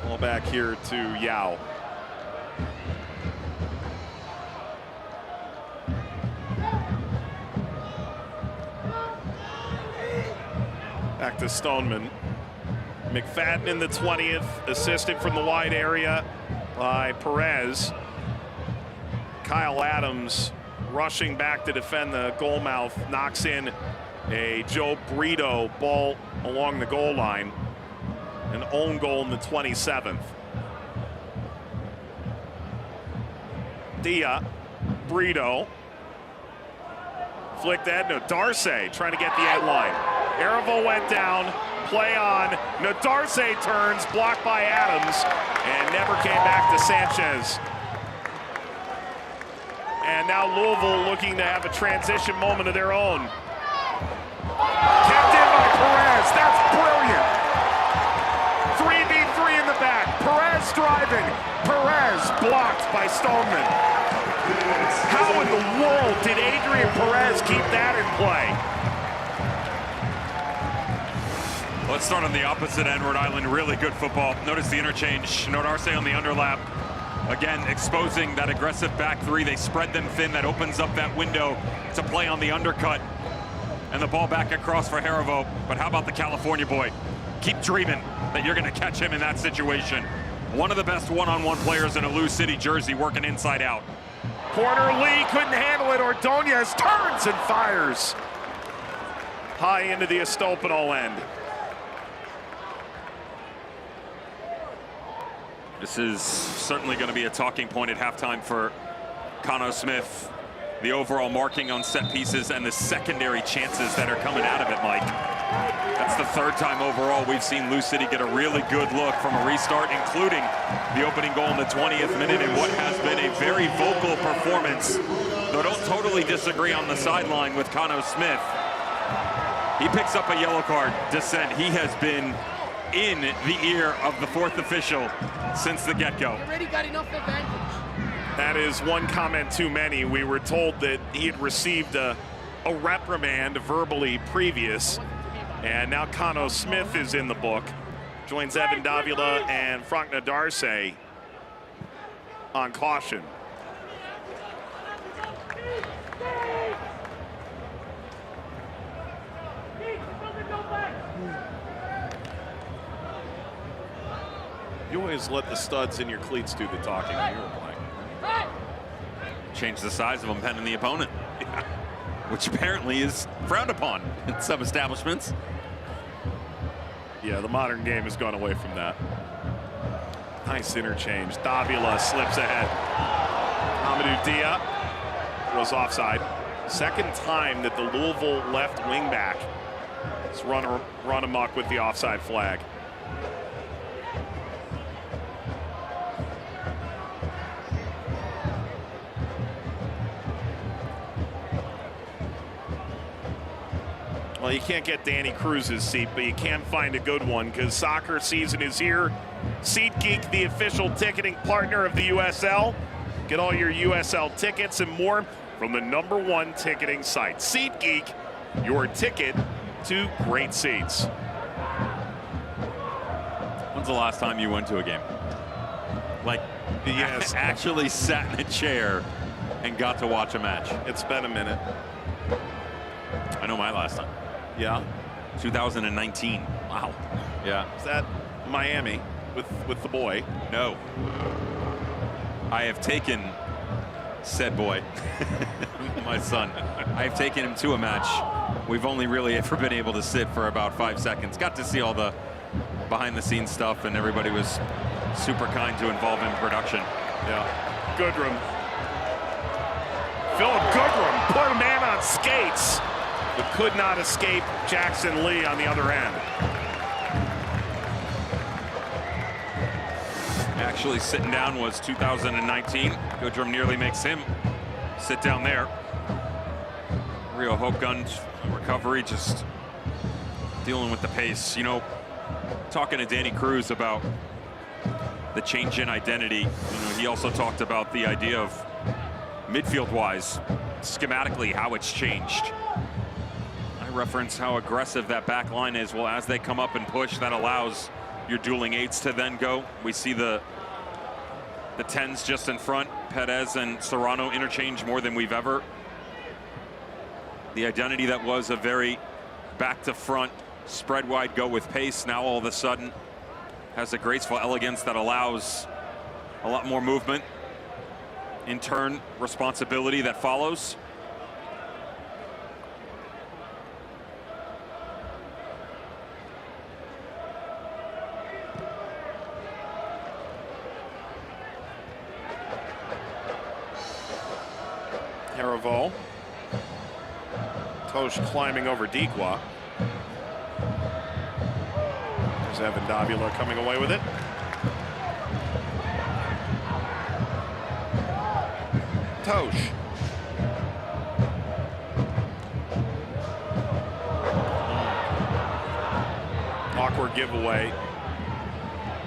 Ball back here to Yao. Back to Stoneman. McFadden in the 20th, assisted from the wide area by Perez. Kyle Adams rushing back to defend the goal mouth, knocks in a Joe Brito ball along the goal line. An own goal in the 27th. Dia, Brito. Flicked that, Nadarce trying to get the end line. Erivo went down, play on. Nadarce turns, blocked by Adams, and never came back to Sanchez. And now Louisville looking to have a transition moment of their own. Kept in by Perez, that's brilliant. 3v3 in the back, Perez driving. Perez blocked by Stoneman. How in the world did Adrian Perez keep that in play? Let's start on the opposite end. Rhode Island, really good football. Notice the interchange. Nadarce on the underlap. Again, exposing that aggressive back three. They spread them thin. That opens up that window to play on the undercut. And the ball back across for Harivo. But how about the California boy? Keep dreaming that you're going to catch him in that situation. One of the best one-on-one players in a Lou City jersey working inside out. Corner Lee couldn't handle it. Ordonez turns and fires. High into the Estopanol end. This is certainly going to be a talking point at halftime for Cano Smith. The overall marking on set pieces and the secondary chances that are coming out of it, Mike. That's the third time overall we've seen Lou City get a really good look from a restart, including the opening goal in the 20th minute in what has been a very vocal performance. Though don't totally disagree on the sideline with Cano Smith. He picks up a yellow card, dissent. He has been in the ear of the fourth official since the get-go. Already got enough advantage. That is one comment too many. We were told that he had received a reprimand verbally previous, and now Cano Smith is in the book. Joins Evan Davila and Frank Nadarce on caution. You always let the studs in your cleats do the talking when you were playing. Change the size of them pending the opponent, which apparently is frowned upon in some establishments. Yeah, the modern game has gone away from that. Nice interchange. Davila slips ahead. Amadou Dia was offside. Second time that the Louisville left wingback has run amok with the offside flag. Well, you can't get Danny Cruz's seat, but you can find a good one because soccer season is here. SeatGeek, the official ticketing partner of the USL. Get all your USL tickets and more from the #1 ticketing site. SeatGeek, your ticket to great seats. When's the last time you went to a game? Like, yes, actually sat in a chair and got to watch a match? It's been a minute. I know my last time. Yeah. 2019. Wow. Yeah. Is that Miami with the boy? No. I have taken said boy, my son. I have taken him to a match. We've only really ever been able to sit for about 5 seconds. Got to see all the behind-the-scenes stuff, and everybody was super kind to involve in production. Yeah. Goodrum. Philip Goodrum put a man on skates, but could not escape Jackson Lee on the other end. Actually, sitting down was 2019. Goodrum nearly makes him sit down there. Real hope guns recovery, just dealing with the pace. You know, talking to Danny Cruz about the change in identity, you know, he also talked about the idea of midfield-wise, schematically, how it's changed. I reference how aggressive that back line is. Well, as they come up and push, that allows your dueling eights to then go. We see the 10s just in front. Perez and Serrano interchange more than we've ever. The identity that was a very back to front, spread wide, go with pace, now all of a sudden has a graceful elegance that allows a lot more movement. In turn, responsibility that follows. Harivo. Tosh climbing over Dequa. There's Evan Davila coming away with it. Tosh. Awkward giveaway.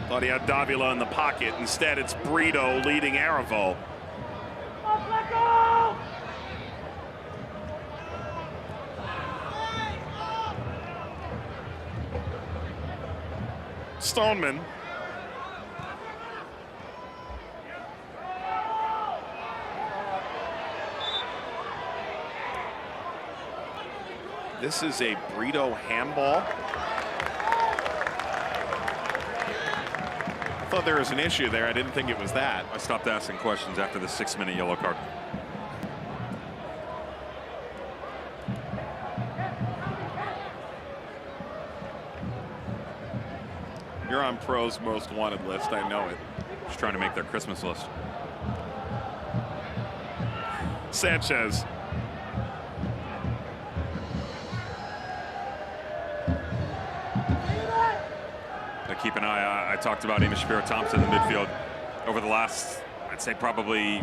Thought he had Davila in the pocket. Instead, it's Brito leading Harivo. Stoneman. This is a Brito handball. I thought there was an issue there. I didn't think it was that. I stopped asking questions after the 6-minute yellow card. You're on Pro's most wanted list, I know it. Just trying to make their Christmas list. Sanchez. Keep an eye. I talked about Amos Shapiro-Thompson in the midfield over the last, I'd say, probably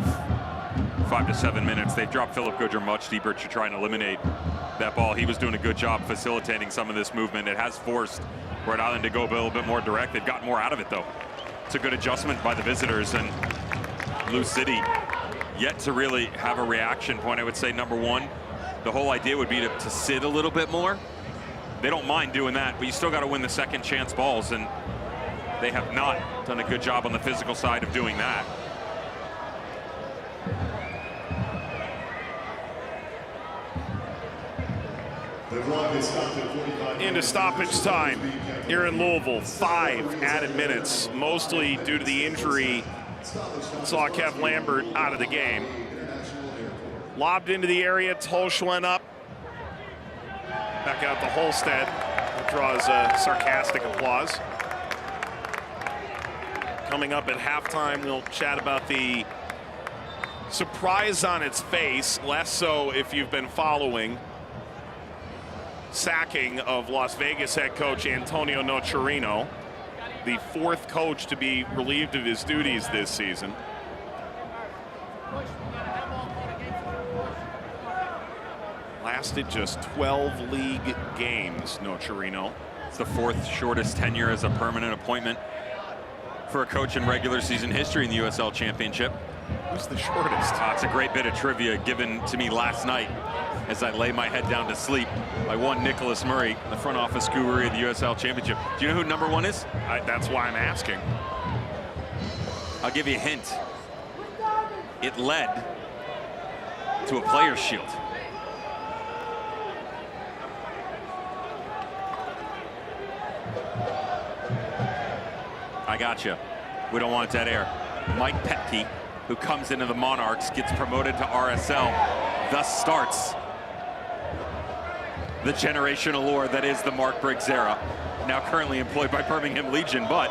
5 to 7 minutes. They've dropped Philip Goodger much deeper to try and eliminate that ball. He was doing a good job facilitating some of this movement. It has forced Rhode Island to go a little bit more direct. They've gotten more out of it, though. It's a good adjustment by the visitors, and Lou City yet to really have a reaction point. I would say, number one, the whole idea would be to sit a little bit more. They don't mind doing that, but you still got to win the second chance balls, and they have not done a good job on the physical side of doing that. The clock is stopped at 45. Into stoppage time here in Louisville. 5 added minutes, mostly due to the injury. Saw Kev Lambert out of the game. Lobbed into the area, Tosh went up. Back out to Holstead, who draws sarcastic applause. Coming up at halftime, we'll chat about the surprise on its face, less so if you've been following. Sacking of Las Vegas head coach Antonio Nocerino, the 4th coach to be relieved of his duties this season. Lasted just 12 league games, Nocerino. It's the 4th shortest tenure as a permanent appointment for a coach in regular season history in the USL Championship. Who's the shortest? It's a great bit of trivia given to me last night as I lay my head down to sleep by one Nicholas Murray, the front office guru of the USL Championship. Do you know who number 1 is? That's why I'm asking. I'll give you a hint. It led to a Players' Shield. I got you. We don't want dead air. Mike Petke, who comes into the Monarchs, gets promoted to RSL, thus starts the generational lore that is the Mark Briggs era. Now currently employed by Birmingham Legion, but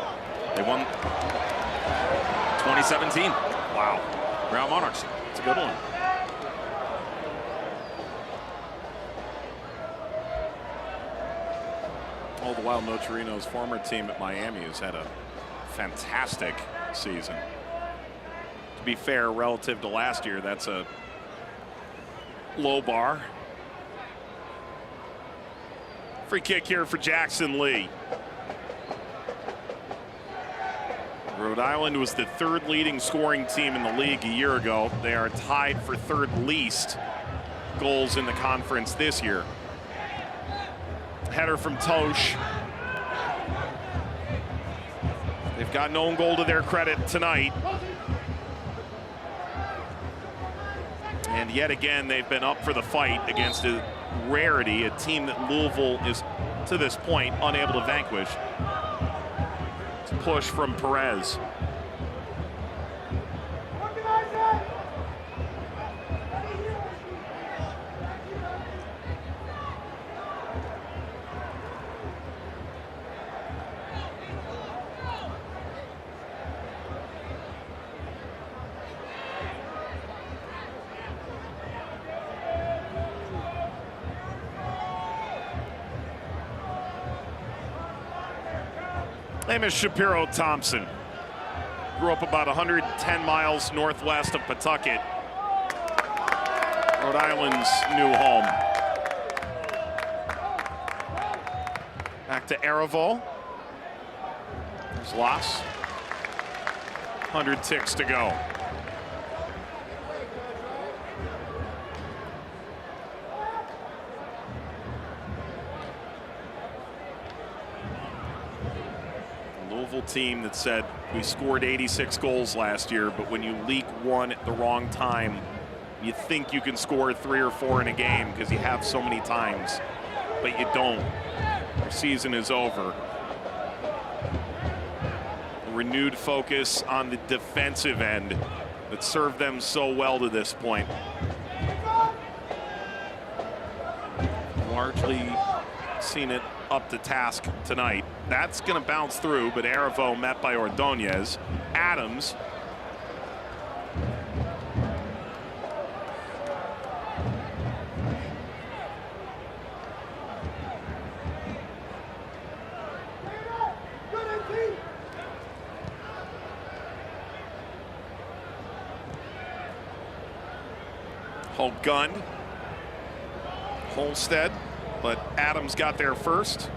they won 2017. Wow. Real Monarchs. It's a good one. All the while, Nocerino's former team at Miami has had a fantastic season. To be fair, relative to last year, that's a low bar. Free kick here for Jackson Lee. Rhode Island was the 3rd leading scoring team in the league a year ago. They are tied for 3rd least goals in the conference this year. Header from Tosh. They've got an own goal to their credit tonight. And yet again, they've been up for the fight against a rarity, a team that Louisville is, to this point, unable to vanquish. It's a push from Perez. Name is Shapiro Thompson. Grew up about 110 miles northwest of Pawtucket, Rhode Island's new home. Back to Arevalo. There's Loss. 100 ticks to go. Louisville team that said we scored 86 goals last year, but when you leak one at the wrong time, you think you can score 3 or 4 in a game because you have so many times, but you don't. Their season is over. A renewed focus on the defensive end that served them so well to this point. Largely seen it up to task tonight. That's going to bounce through, but Arevalo met by Ordonez. Adams. Holt gunned. Holstead, but Adams got there first.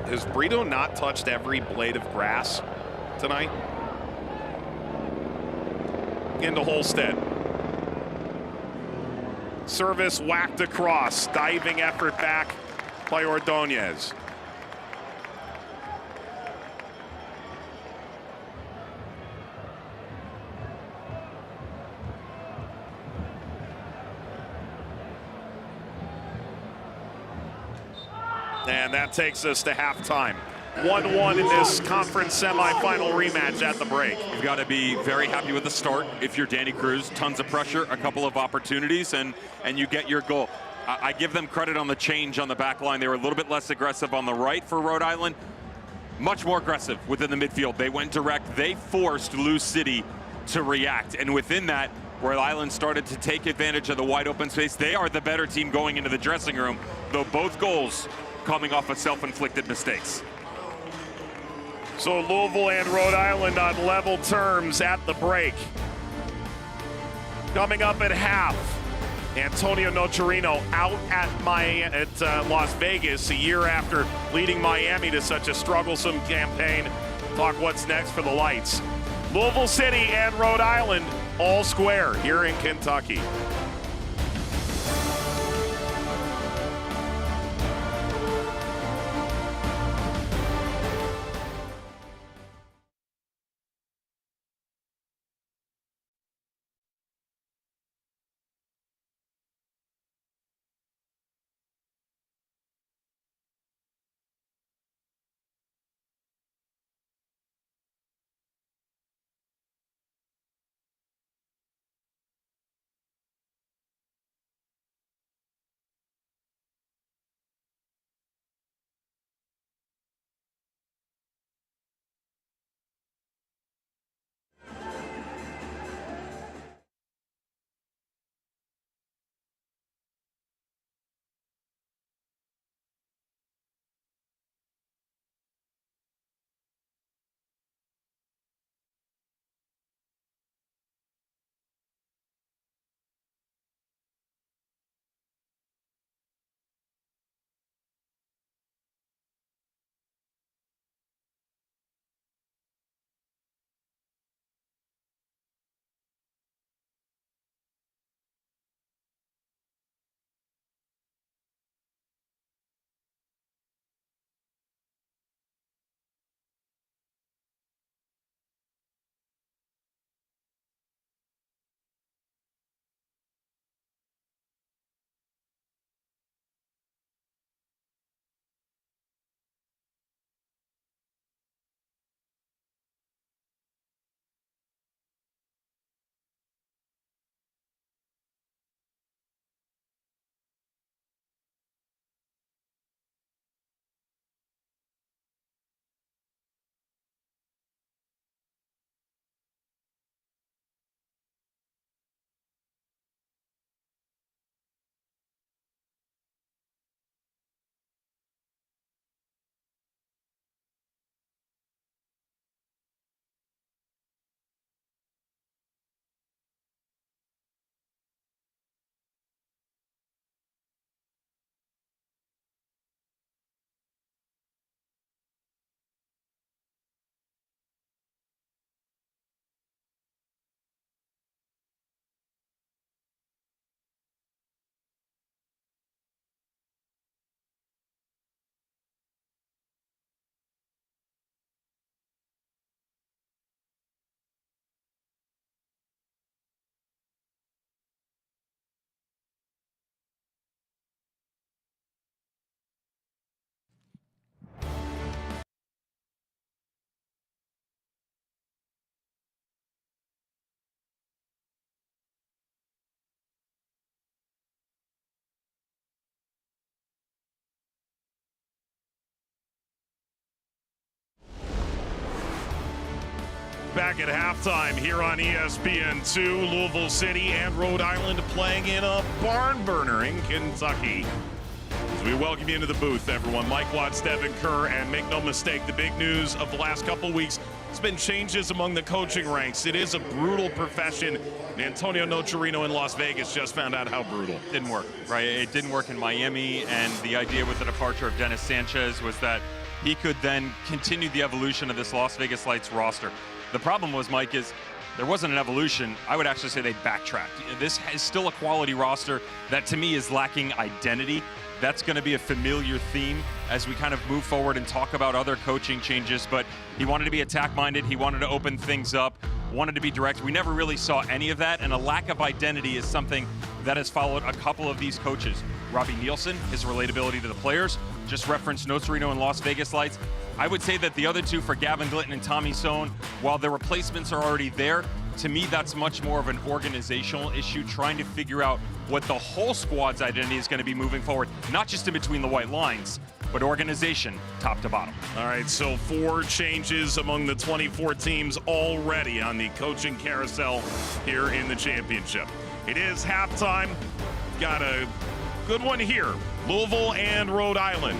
Has Brito not touched every blade of grass tonight? Into Holstead. Service whacked across. Diving effort back by Ordonez. And that takes us to halftime. 1-1 in this conference semifinal rematch at the break. You've got to be very happy with the start. If you're Danny Cruz, tons of pressure, a couple of opportunities, and you get your goal. I give them credit on the change on the back line. They were a little bit less aggressive on the right for Rhode Island. Much more aggressive within the midfield. They went direct. They forced Lou City to react. And within that, Rhode Island started to take advantage of the wide open space. They are the better team going into the dressing room, though both goals coming off of self-inflicted mistakes. So Louisville and Rhode Island on level terms at the break. Coming up at half, Antonio Nocerino out at Las Vegas a year after leading Miami to such a strugglesome campaign. Talk what's next for the Lights. Louisville City and Rhode Island all square here in Kentucky. Back at halftime here on ESPN2, Louisville City and Rhode Island playing in a barn burner in Kentucky. As we welcome you into the booth, everyone. Mike Watts, Devin Kerr, and make no mistake, the big news of the last couple weeks has been changes among the coaching ranks. It is a brutal profession. Antonio Nocerino in Las Vegas just found out how brutal. Didn't work, right? It didn't work in Miami, and the idea with the departure of Dennis Sanchez was that he could then continue the evolution of this Las Vegas Lights roster. The problem was, Mike, is there wasn't an evolution. I would actually say they backtracked. This is still a quality roster that, to me, is lacking identity. That's going to be a familiar theme as we kind of move forward and talk about other coaching changes. But he wanted to be attack-minded. He wanted to open things up, wanted to be direct. We never really saw any of that, and a lack of identity is something that has followed a couple of these coaches. Robbie Nielsen, his relatability to the players, just referenced Nocerino and Las Vegas Lights. I would say that the other two, for Gavin Glitton and Tommy Sohn, while their replacements are already there, to me that's much more of an organizational issue, trying to figure out what the whole squad's identity is going to be moving forward, not just in between the white lines, but organization top to bottom. All right, so 4 changes among the 24 teams already on the coaching carousel here in the championship. It is halftime. Got a good one here, Louisville and Rhode Island.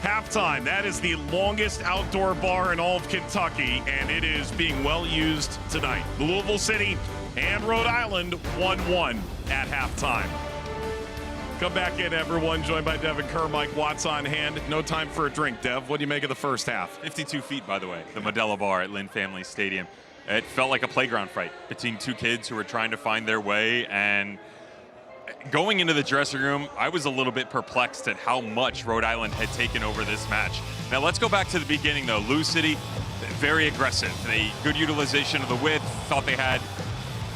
Halftime, that is the longest outdoor bar in all of Kentucky, and it is being well used tonight. Louisville City and Rhode Island 1-1 at halftime. Come back in, everyone, joined by Devin Kerr, Mike Watts on hand. No time for a drink, Dev. What do you make of the first half? 52 feet, by the way, the Modelo Bar at Lynn Family Stadium. It felt like a playground fight between two kids who were trying to find their way, and going into the dressing room, I was a little bit perplexed at how much Rhode Island had taken over this match. Now let's go back to the beginning though. Lou City, very aggressive. They good utilization of the width, thought they had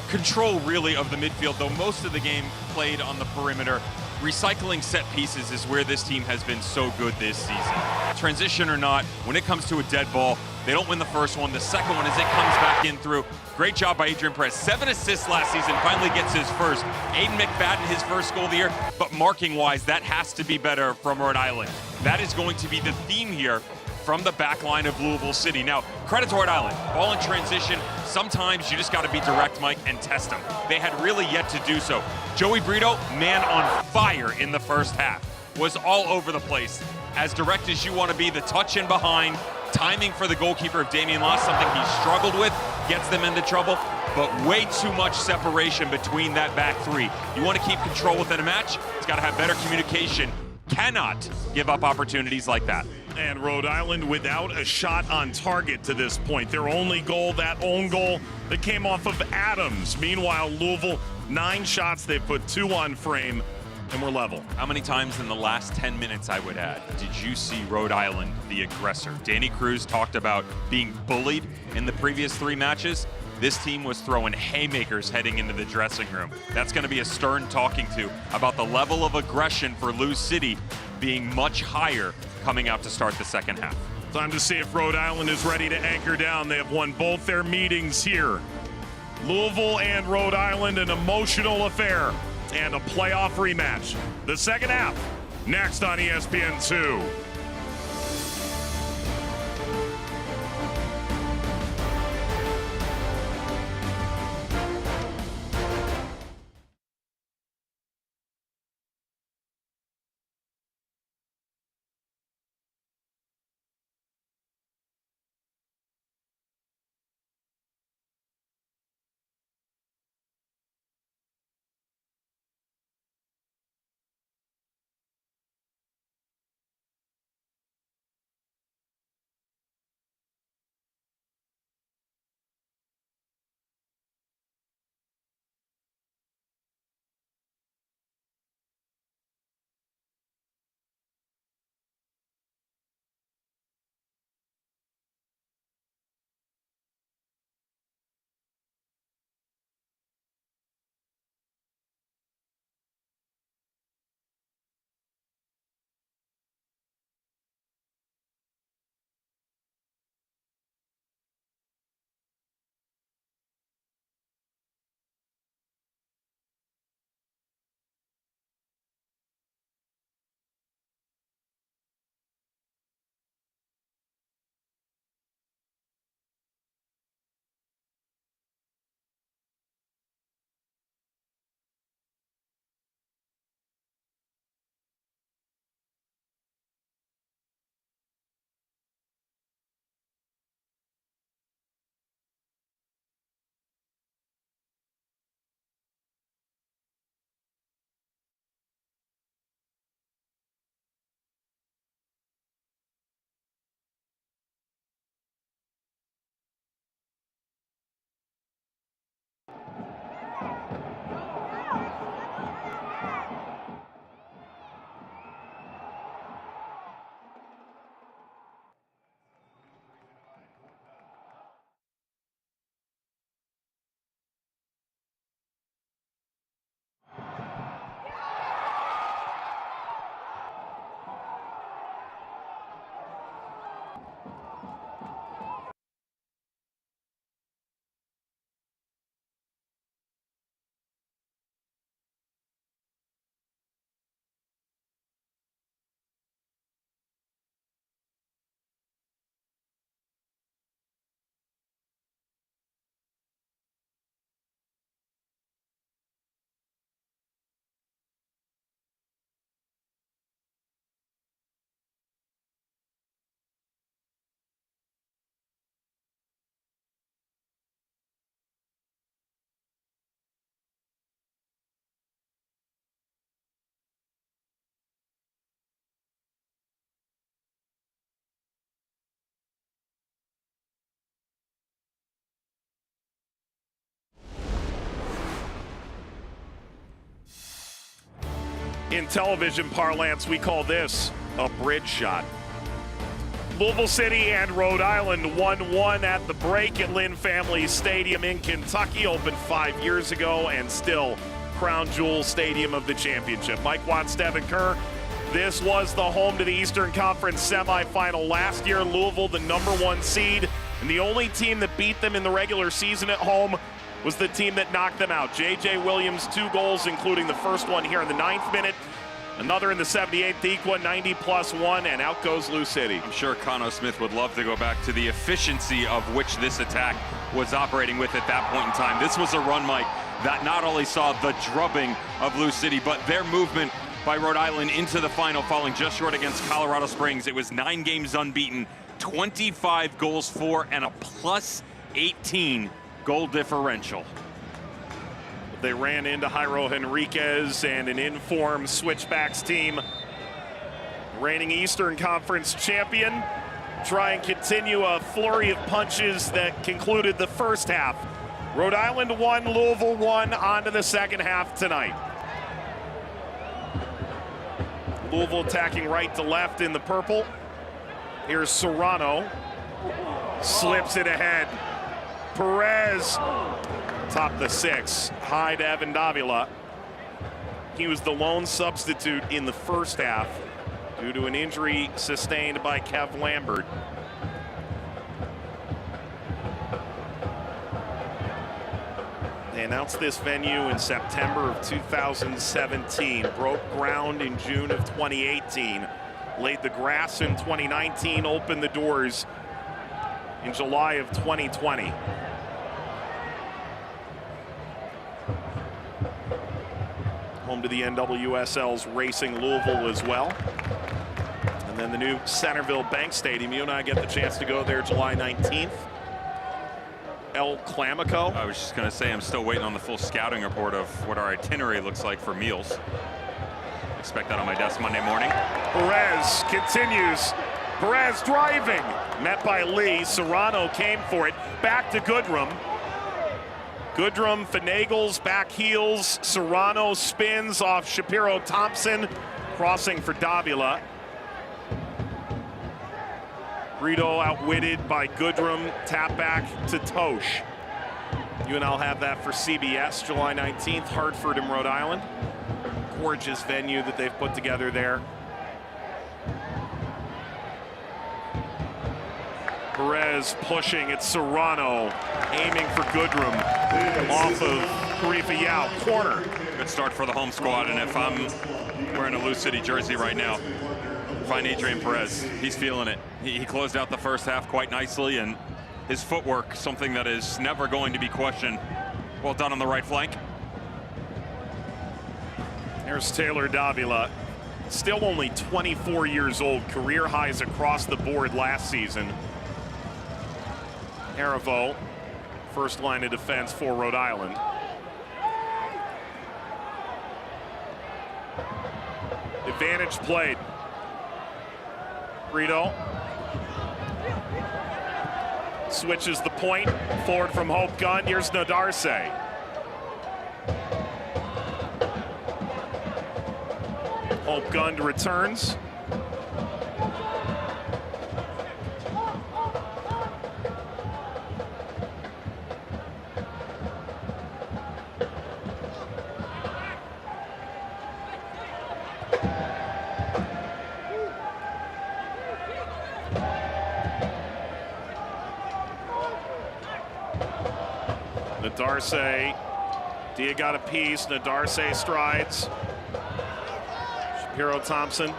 control really of the midfield, though most of the game played on the perimeter. Recycling set pieces is where this team has been so good this season. Transition or not, when it comes to a dead ball, they don't win the first one. The second one, as it comes back in through. Great job by Adrian Perez. 7 assists last season, finally gets his first. Aiden McFadden, his first goal of the year, but marking-wise, that has to be better from Rhode Island. That is going to be the theme here from the back line of Louisville City. Now, credit to Rhode Island. Ball in transition, sometimes you just got to be direct, Mike, and test them. They had really yet to do so. Joey Brito, man on fire in the first half. Was all over the place. As direct as you want to be, the touch in behind, timing for the goalkeeper of Damian Loss, something he struggled with, gets them into trouble, but way too much separation between that back three. You want to keep control within a match, it's got to have better communication. Cannot give up opportunities like that. And Rhode Island without a shot on target to this point. Their only goal, that own goal that came off of Adams. Meanwhile, Louisville, 9 shots, they put 2 on frame, and we're level. How many times in the last 10 minutes, I would add, did you see Rhode Island, the aggressor? Danny Cruz talked about being bullied in the previous 3 matches. This team was throwing haymakers heading into the dressing room. That's going to be a stern talking to about the level of aggression for Lou City being much higher coming out to start the second half. Time to see if Rhode Island is ready to anchor down. They have won both their meetings here. Louisville and Rhode Island, an emotional affair and a playoff rematch. The second half, next on ESPN2. In television parlance, we call this a bridge shot. Louisville City and Rhode Island 1-1 at the break at Lynn Family Stadium in Kentucky, opened 5 years ago and still crown jewel stadium of the championship. Mike Watts, Devin Kerr. This was the home to the Eastern Conference semifinal last year. Louisville, the #1 seed, and the only team that beat them in the regular season at home was the team that knocked them out. J.J. Williams, 2 goals, including the first one here in the 9th minute. Another in the 78th, equal 90+1, and out goes Lou City. I'm sure Cano Smith would love to go back to the efficiency of which this attack was operating with at that point in time. This was a run, Mike, that not only saw the drubbing of Lou City, but their movement by Rhode Island into the final, falling just short against Colorado Springs. It was 9 games unbeaten, 25 goals for, and a +18 goal differential. They ran into Jairo Henriquez and an in-form switchbacks team. Reigning Eastern Conference champion, try and continue a flurry of punches that concluded the first half. Rhode Island 1, Louisville 1, on to the second half tonight. Louisville attacking right to left in the purple. Here's Serrano, slips it ahead. Perez, top the 6, high to Evan Davila. He was the lone substitute in the first half due to an injury sustained by Kev Lambert. They announced this venue in September of 2017, broke ground in June of 2018, laid the grass in 2019, opened the doors in July of 2020. Home to the NWSL's Racing Louisville as well. And then the new Centerville Bank Stadium. You and I get the chance to go there July 19th. El Clamico. I was just going to say, I'm still waiting on the full scouting report of what our itinerary looks like for meals. Expect that on my desk Monday morning. Perez continues. Perez driving. Met by Lee. Serrano came for it. Back to Goodrum. Goodrum finagles, back heels. Serrano spins off Shapiro Thompson. Crossing for Davila. Rito outwitted by Goodrum. Tap back to Tosh. You and I'll have that for CBS July 19th, Hartford and Rhode Island. Gorgeous venue that they've put together there. Perez pushing at Serrano, aiming for Goodrum. Off of Karifa Yao, corner. Good start for the home squad, and if I'm wearing a Lou City jersey right now, find Adrian Perez. He's feeling it. He closed out the first half quite nicely, and his footwork, something that is never going to be questioned. Well done on the right flank. There's Taylor Davila, still only 24 years old, career highs across the board last season. Aravo, first line of defense for Rhode Island. Advantage played. Rito switches the point, forward from Hope Gunn. Here's Nadarse. Hope Gunn returns. Nadarse, Dia got a piece. Nadarse strides. Shapiro Thompson.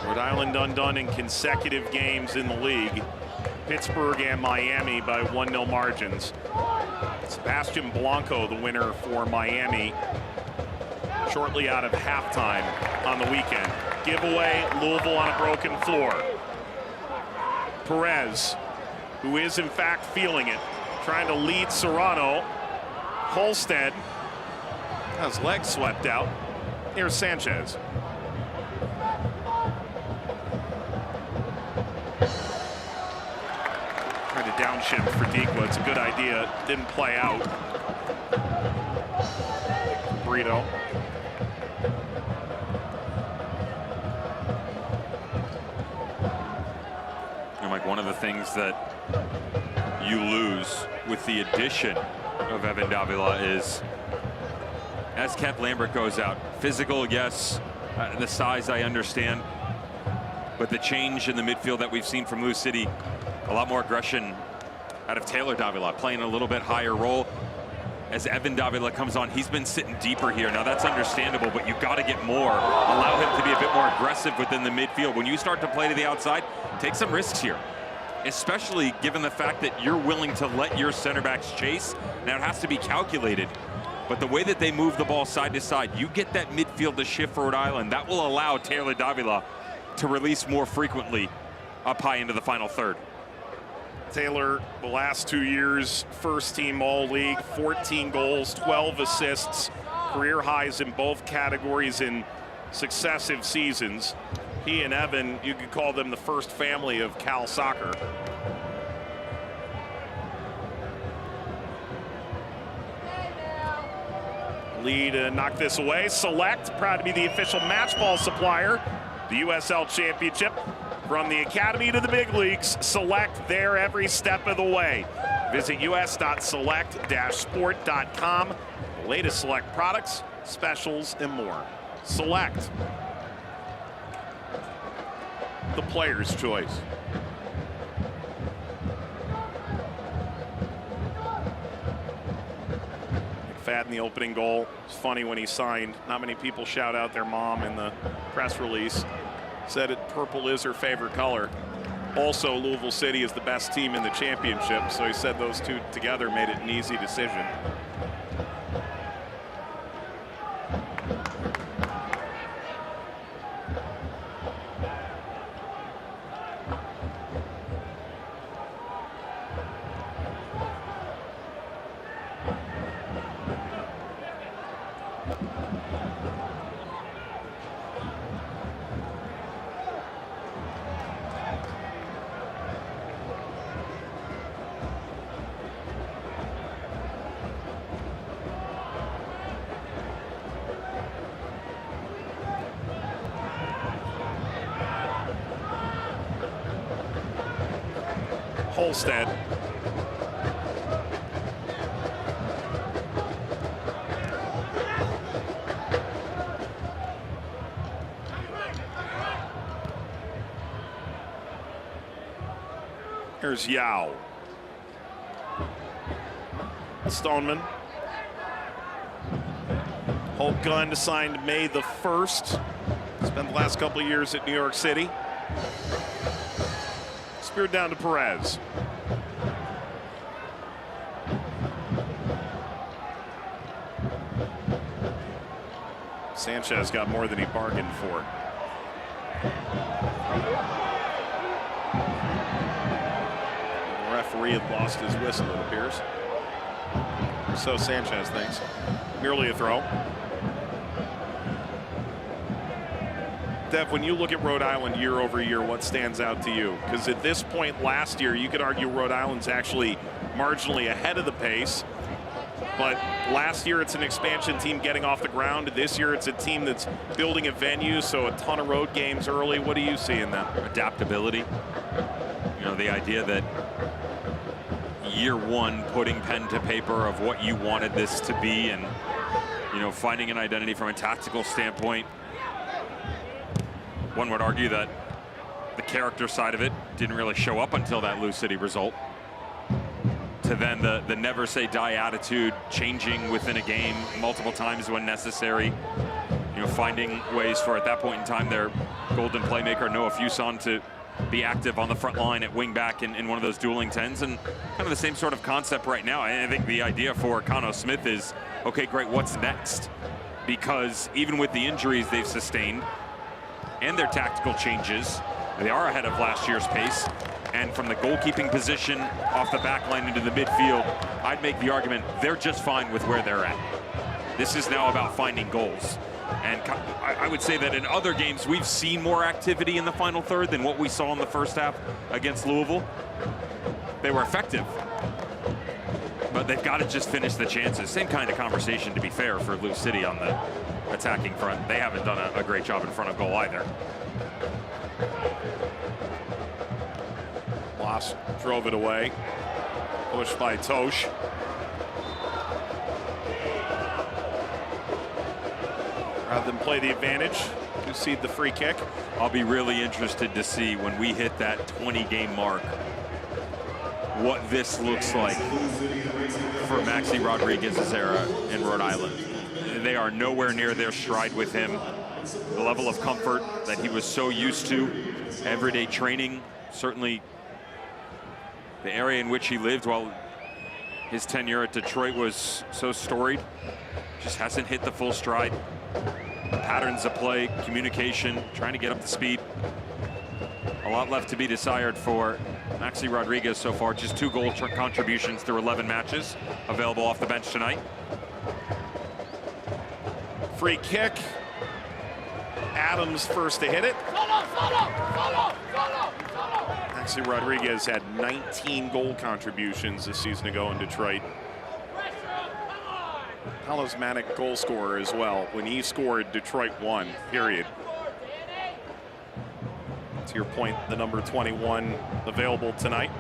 Rhode Island undone in consecutive games in the league. Pittsburgh and Miami by 1-0 margins. Sebastian Blanco, the winner for Miami, shortly out of halftime on the weekend. Giveaway, Louisville on a broken floor. Perez, who is in fact feeling it, trying to lead Serrano. Holstead has legs swept out. Here's Sanchez. Trying to downshift for Dequa. It's a good idea. Didn't play out. Frito. And like one of the things that you lose with the addition of Evan Davila is, as Kev Lambert goes out, physical, yes, the size I understand, but the change in the midfield that we've seen from Lou City, a lot more aggression out of Taylor Davila, playing a little bit higher role. As Evan Davila comes on, he's been sitting deeper here. Now that's understandable, but you've got to get more. Allow him to be a bit more aggressive within the midfield. When you start to play to the outside, take some risks here, especially given the fact that you're willing to let your center backs chase. Now it has to be calculated, but the way that they move the ball side to side, you get that midfield to shift for Rhode Island. That will allow Taylor Davila to release more frequently up high into the final third. Taylor, the last 2 years, first team All-League, 14 goals, 12 assists, career highs in both categories in successive seasons. He and Evan, you could call them the first family of Cal soccer. Lead knocked this away. Select, proud to be the official match ball supplier. The USL Championship. From the Academy to the big leagues, Select there every step of the way. Visit us.select-sport.com. The latest Select products, specials, and more. Select. The player's choice. McFadden, the opening goal. It's funny when he signed. Not many people shout out their mom in the press release. Said it, purple is her favorite color. Also, Louisville City is the best team in the championship, so he said those two together made it an easy decision. Holstead. Here's Yao. Stoneman. Holt Gunn signed May the 1st. Spent the last couple of years at New York City. Speared down to Perez. Sanchez got more than he bargained for. The referee had lost his whistle, it appears. So Sanchez thinks. Merely a throw. Dev, when you look at Rhode Island year over year, what stands out to you? Because at this point last year, you could argue Rhode Island's actually marginally ahead of the pace. But last year, it's an expansion team getting off the ground. This year, it's a team that's building a venue, so a ton of road games early. What do you see in them? Adaptability. You know, the idea that year one, putting pen to paper of what you wanted this to be and, you know, finding an identity from a tactical standpoint. One would argue that the character side of it didn't really show up until that Lou City result. To then the never say die attitude, changing within a game multiple times when necessary. You know, finding ways for, at that point in time, their golden playmaker Noah Fuson to be active on the front line at wing back in one of those dueling 10s, and kind of the same sort of concept right now. I think the idea for Cano Smith is, okay, great, what's next? Because even with the injuries they've sustained and their tactical changes, they are ahead of last year's pace. And from the goalkeeping position off the back line into the midfield, I'd make the argument they're just fine with where they're at. This is now about finding goals. And I would say that in other games, we've seen more activity in the final third than what we saw in the first half against Louisville. They were effective. but they've got to just finish the chances. Same kind of conversation, to be fair, for Lou City on the attacking front. They haven't done a great job in front of goal either. Loss drove it away. Pushed by Tosh. Rather than play the advantage, concede the free kick. I'll be really interested to see when we hit that 20-game mark what this looks like for Maxi Rodriguez's era in Rhode Island. They are nowhere near their stride with him. The level of comfort that he was so used to, everyday training, certainly the area in which he lived while his tenure at Detroit was so storied, just hasn't hit the full stride. Patterns of play, communication, trying to get up to speed. A lot left to be desired for Maxi Rodriguez so far. Just 2 goal contributions through 11 matches available off the bench tonight. Free kick. Adams first to hit it. Maxi Rodriguez had 19 goal contributions this season ago in Detroit. Talismanic goal scorer as well. When he scored, Detroit won, period. To your point, the number 21 available tonight.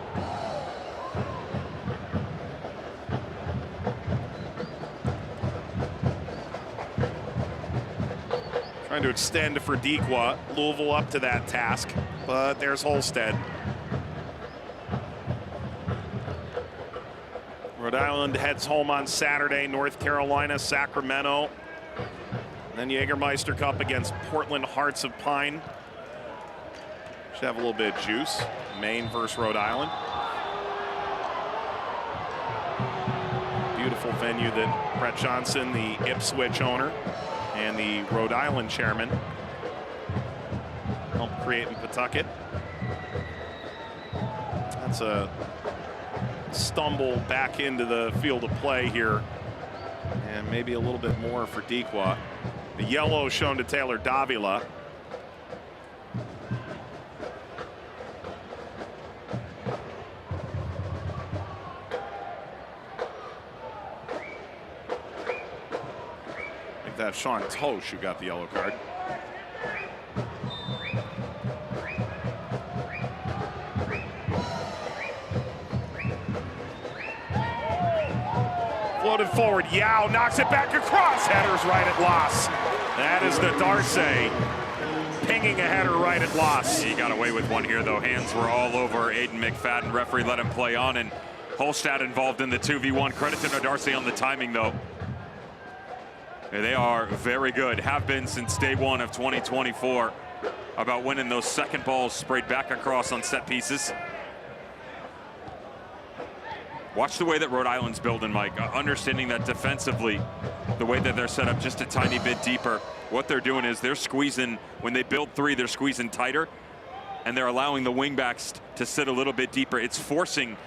Trying to extend for Dequa. Louisville up to that task, but there's Holstead. Rhode Island heads home on Saturday. North Carolina, Sacramento. Then Jägermeister Cup against Portland Hearts of Pine. Should have a little bit of juice. Maine versus Rhode Island. Beautiful venue that Brett Johnson, the Ipswich owner, and the Rhode Island chairman helped create in Pawtucket. That's a stumble back into the field of play here, and maybe a little bit more for Dequa. The yellow shown to Taylor Davila. I think that's Sean Tosh who got the yellow card. Floated forward, Yao knocks it back across, headers right at Loss. That is the Darcy pinging a header right at Loss. He got away with one here though. Hands were all over Aiden McFadden. Referee let him play on, and Holstad involved in the 2v1. Credit to Darcy on the timing though. They are very good, have been since day one of 2024, about winning those second balls sprayed back across on set pieces. Watch the way that Rhode Island's building, Mike. Understanding that defensively, the way that they're set up just a tiny bit deeper, what they're doing is they're squeezing, when they build 3, they're squeezing tighter, and they're allowing the wingbacks to sit a little bit deeper. It's forcing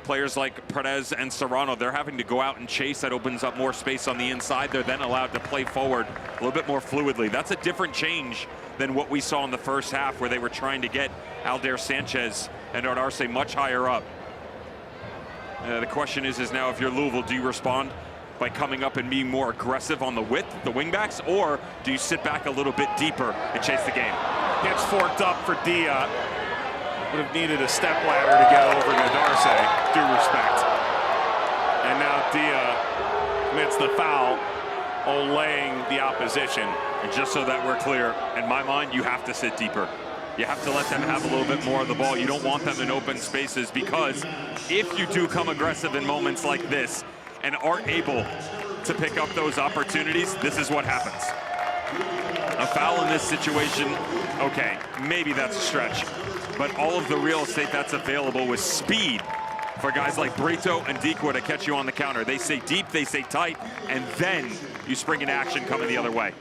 players like Perez and Serrano. They're having to go out and chase. That opens up more space on the inside. They're then allowed to play forward a little bit more fluidly. That's a different change than what we saw in the first half, where they were trying to get Aldair Sanchez and Arce much higher up. The question is now, if you're Louisville, do you respond by coming up and being more aggressive on the width, the wingbacks, or do you sit back a little bit deeper and chase the game? Gets forked up for Dia. Would have needed a step ladder to get over to Darcy, due respect. And now Dia commits the foul, olaying the opposition. And just so that we're clear, in my mind, you have to sit deeper. You have to let them have a little bit more of the ball. You don't want them in open spaces, because if you do come aggressive in moments like this and aren't able to pick up those opportunities, this is what happens. A foul in this situation, okay, maybe that's a stretch, but all of the real estate that's available with speed for guys like Brito and Dequa to catch you on the counter. They stay deep, they stay tight, and then you spring into action coming the other way.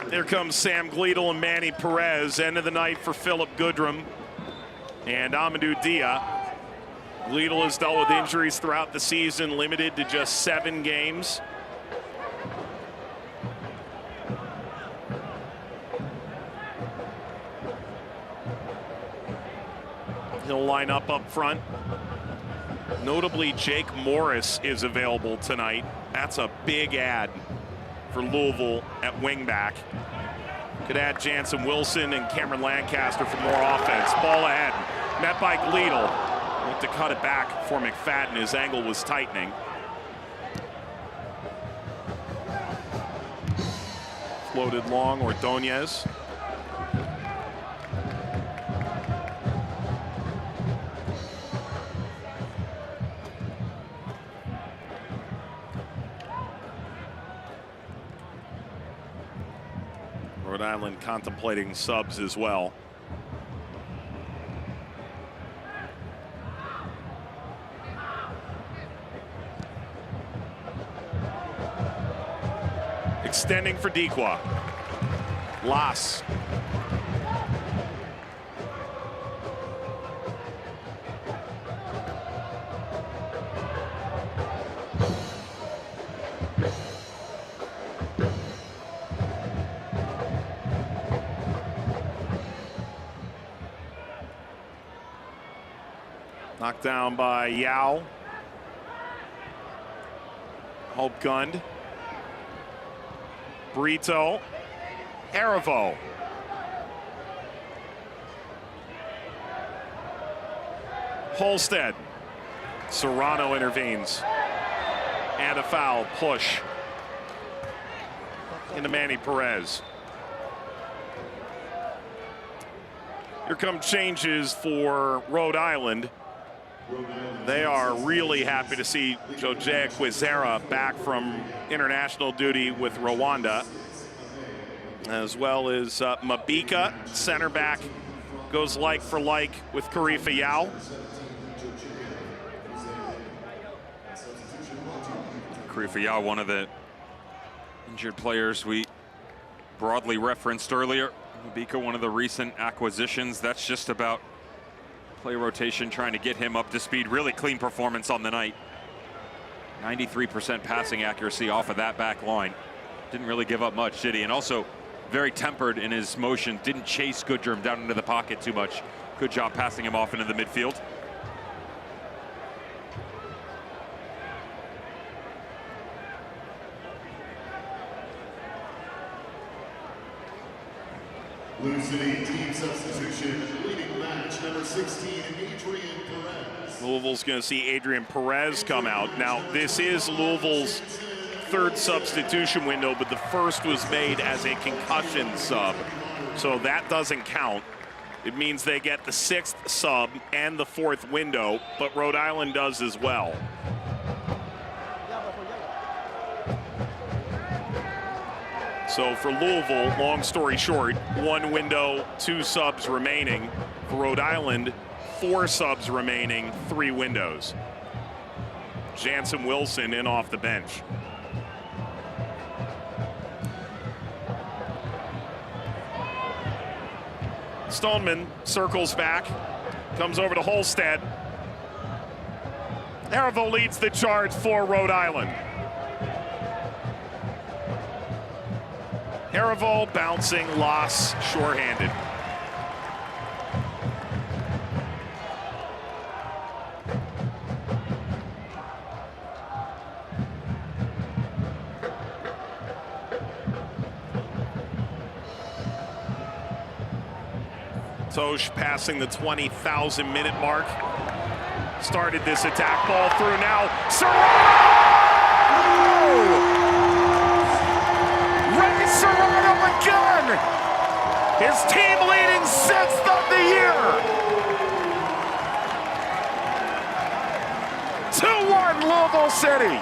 There comes Sam Gleadle and Manny Perez. End of the night for Philip Goodrum and Amadou Dia. Gleadle has dealt with injuries throughout the season, limited to just 7 games. He'll line up front. Notably, Jake Morris is available tonight. That's a big add for Louisville at wingback. Could add Jansen Wilson and Cameron Lancaster for more offense. Ball ahead, met by Gleadle. Looked to cut it back for McFadden. His angle was tightening. Floated long, Ordonez. Rhode Island contemplating subs as well. Extending for Dequa. Las. Knocked down by Yao. Hope gunned. Brito. Arivo. Holstead. Serrano intervenes. And a foul. Push into Manny Perez. Here come changes for Rhode Island. They are really happy to see Jose Quizera back from international duty with Rwanda, as well as Mabika, center back, goes like for like with Karifa Yao. Karifa Yao, one of the injured players we broadly referenced earlier. Mabika, one of the recent acquisitions. That's just about play rotation, trying to get him up to speed. Really clean performance on the night. 93% passing accuracy off of that back line. Didn't really give up much, did he? And also very tempered in his motion. Didn't chase Goodgerm down into the pocket too much. Good job passing him off into the midfield. Blue City team substitution, leading match number 16, Adrian Perez. Louisville's going to see Adrian Perez come out. Now, this is Louisville's third substitution window, but the first was made as a concussion sub, so that doesn't count. It means they get the sixth sub and the fourth window, but Rhode Island does as well. So for Louisville, long story short, one window, two subs remaining. For Rhode Island, four subs remaining, three windows. Jansen Wilson in off the bench. Stoneman circles back, comes over to Holstead. Arivo leads the charge for Rhode Island. Arivo bouncing, loss, shorthanded. Tosh passing the 20,000 minute mark. Started this attack, ball through now. Serrano! Serrano again! His team leading sixth of the year! 2-1 Louisville City!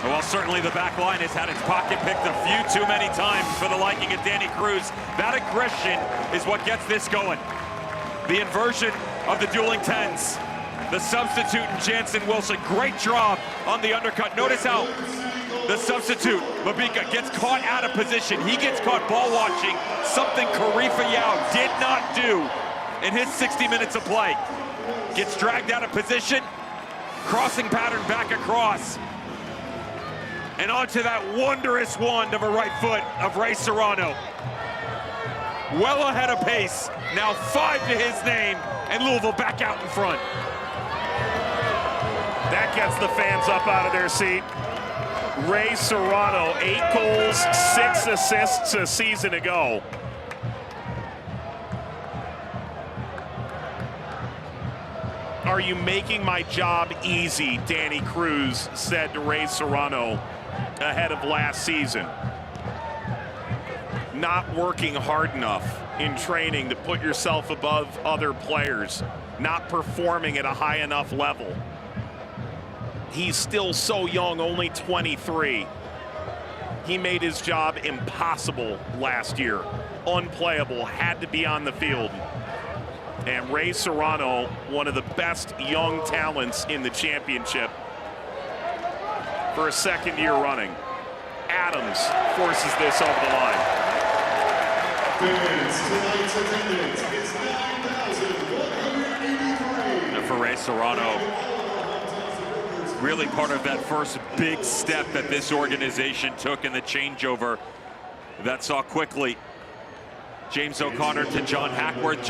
Well, certainly the back line has had its pocket picked a few too many times for the liking of Danny Cruz. That aggression is what gets this going. The inversion of the dueling tens. The substitute in Jansen Wilson, great job on the undercut. Notice how the substitute, Mabika, gets caught out of position. He gets caught ball watching, something Karifa Yao did not do in his 60 minutes of play. Gets dragged out of position, crossing pattern back across. And onto that wondrous wand of a right foot of Ray Serrano. well ahead of pace. Now 5 to his name, and Louisville back out in front. That gets the fans up out of their seat. Ray Serrano, 8 goals, 6 assists a season ago. Are you making my job easy, Danny Cruz said to Ray Serrano ahead of last season. Not working hard enough in training to put yourself above other players, not performing at a high enough level. He's still so young, only 23. He made his job impossible last year. Unplayable, had to be on the field. And Ray Serrano, one of the best young talents in the championship for a 2nd year running. Adams forces this over the line. Tonight's attendance is 9,183. And for Ray Serrano, really part of that first big step that this organization took in the changeover that saw quickly James O'Connor to John Hackworth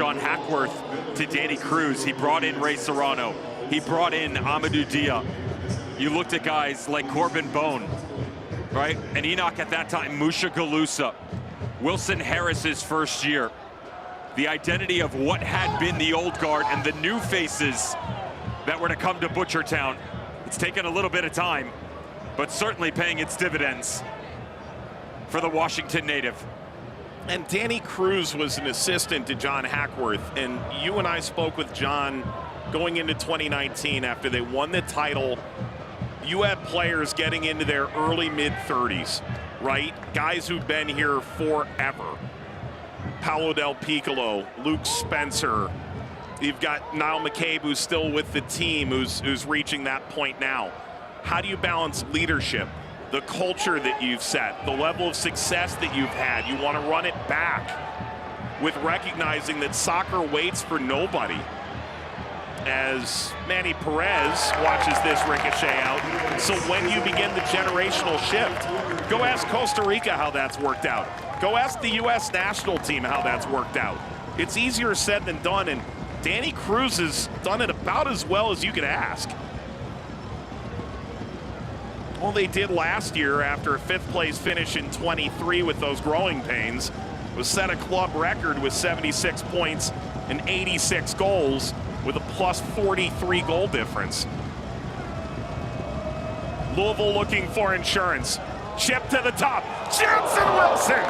to Danny Cruz. He brought in Ray Serrano. He brought in Amadou Dia. You looked at guys like Corbin Bone, right? And Enoch at that time, Musha Galusa, Wilson Harris's first year. The identity of what had been the old guard and the new faces that were to come to Butchertown. It's taken a little bit of time, but certainly paying its dividends for the Washington native. And Danny Cruz was an assistant to John Hackworth, and you and I spoke with John going into 2019 after they won the title. You had players getting into their early mid-30s, right? Guys who've been here forever. Paolo Del Piccolo, Luke Spencer. You've got Niall McCabe, who's still with the team, who's reaching that point now. How do you balance leadership, the culture that you've set, the level of success that you've had? You want to run it back with recognizing that soccer waits for nobody. As Manny Perez watches this ricochet out. So when you begin the generational shift, go ask Costa Rica how that's worked out. Go ask the U.S. national team how that's worked out. It's easier said than done, and Danny Cruz has done it about as well as you could ask. Well, they did last year after a 5th place finish in 23 with those growing pains, was set a club record with 76 points and 86 goals with a plus 43 goal difference. Louisville looking for insurance. Chip to the top. Jansen Wilson.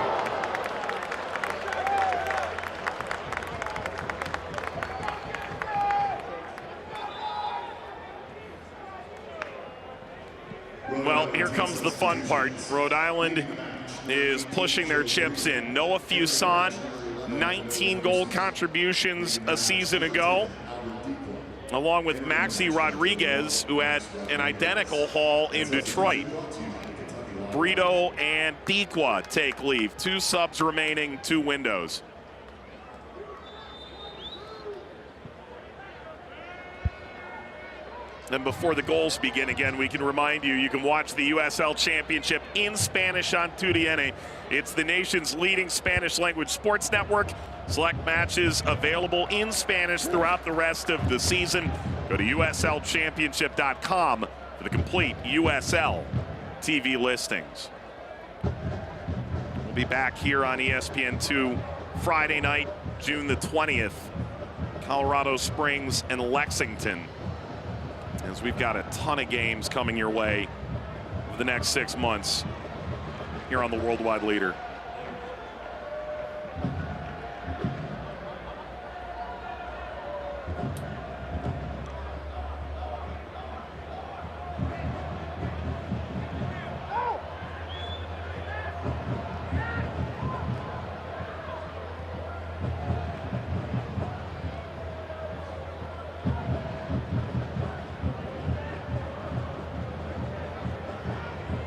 Well, here comes the fun part. Rhode Island is pushing their chips in. Noah Fuson, 19 goal contributions a season ago, along with Maxi Rodriguez, who had an identical haul in Detroit. Brito and Dequa take leave. 2 subs remaining, 2 windows. And before the goals begin again, we can remind you, you can watch the USL Championship in Spanish on TUDN. It's the nation's leading Spanish language sports network. Select matches available in Spanish throughout the rest of the season. Go to uslchampionship.com for the complete USL TV listings. We'll be back here on ESPN2 Friday night, June the 20th. Colorado Springs and Lexington, as we've got a ton of games coming your way over the next 6 months here on the Worldwide Leader.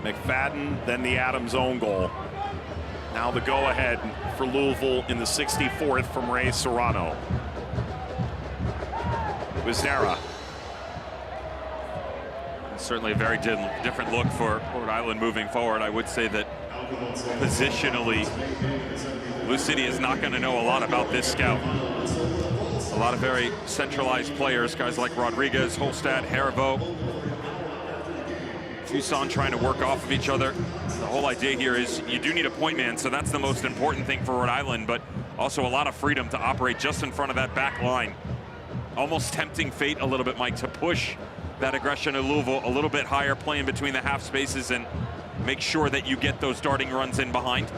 McFadden, then the Adams own goal. Now the go-ahead for Louisville in the 64th from Ray Serrano. Wiznera. Certainly a very different look for Rhode Island moving forward. I would say that positionally, Lou City is not going to know a lot about this scout. A lot of very centralized players, guys like Rodriguez, Holstad, Haribo, Tucson trying to work off of each other. The whole idea here is you do need a point man, so that's the most important thing for Rhode Island, but also a lot of freedom to operate just in front of that back line. Almost tempting fate a little bit, Mike, to push that aggression of Louisville a little bit higher, playing between the half spaces and make sure that you get those darting runs in behind.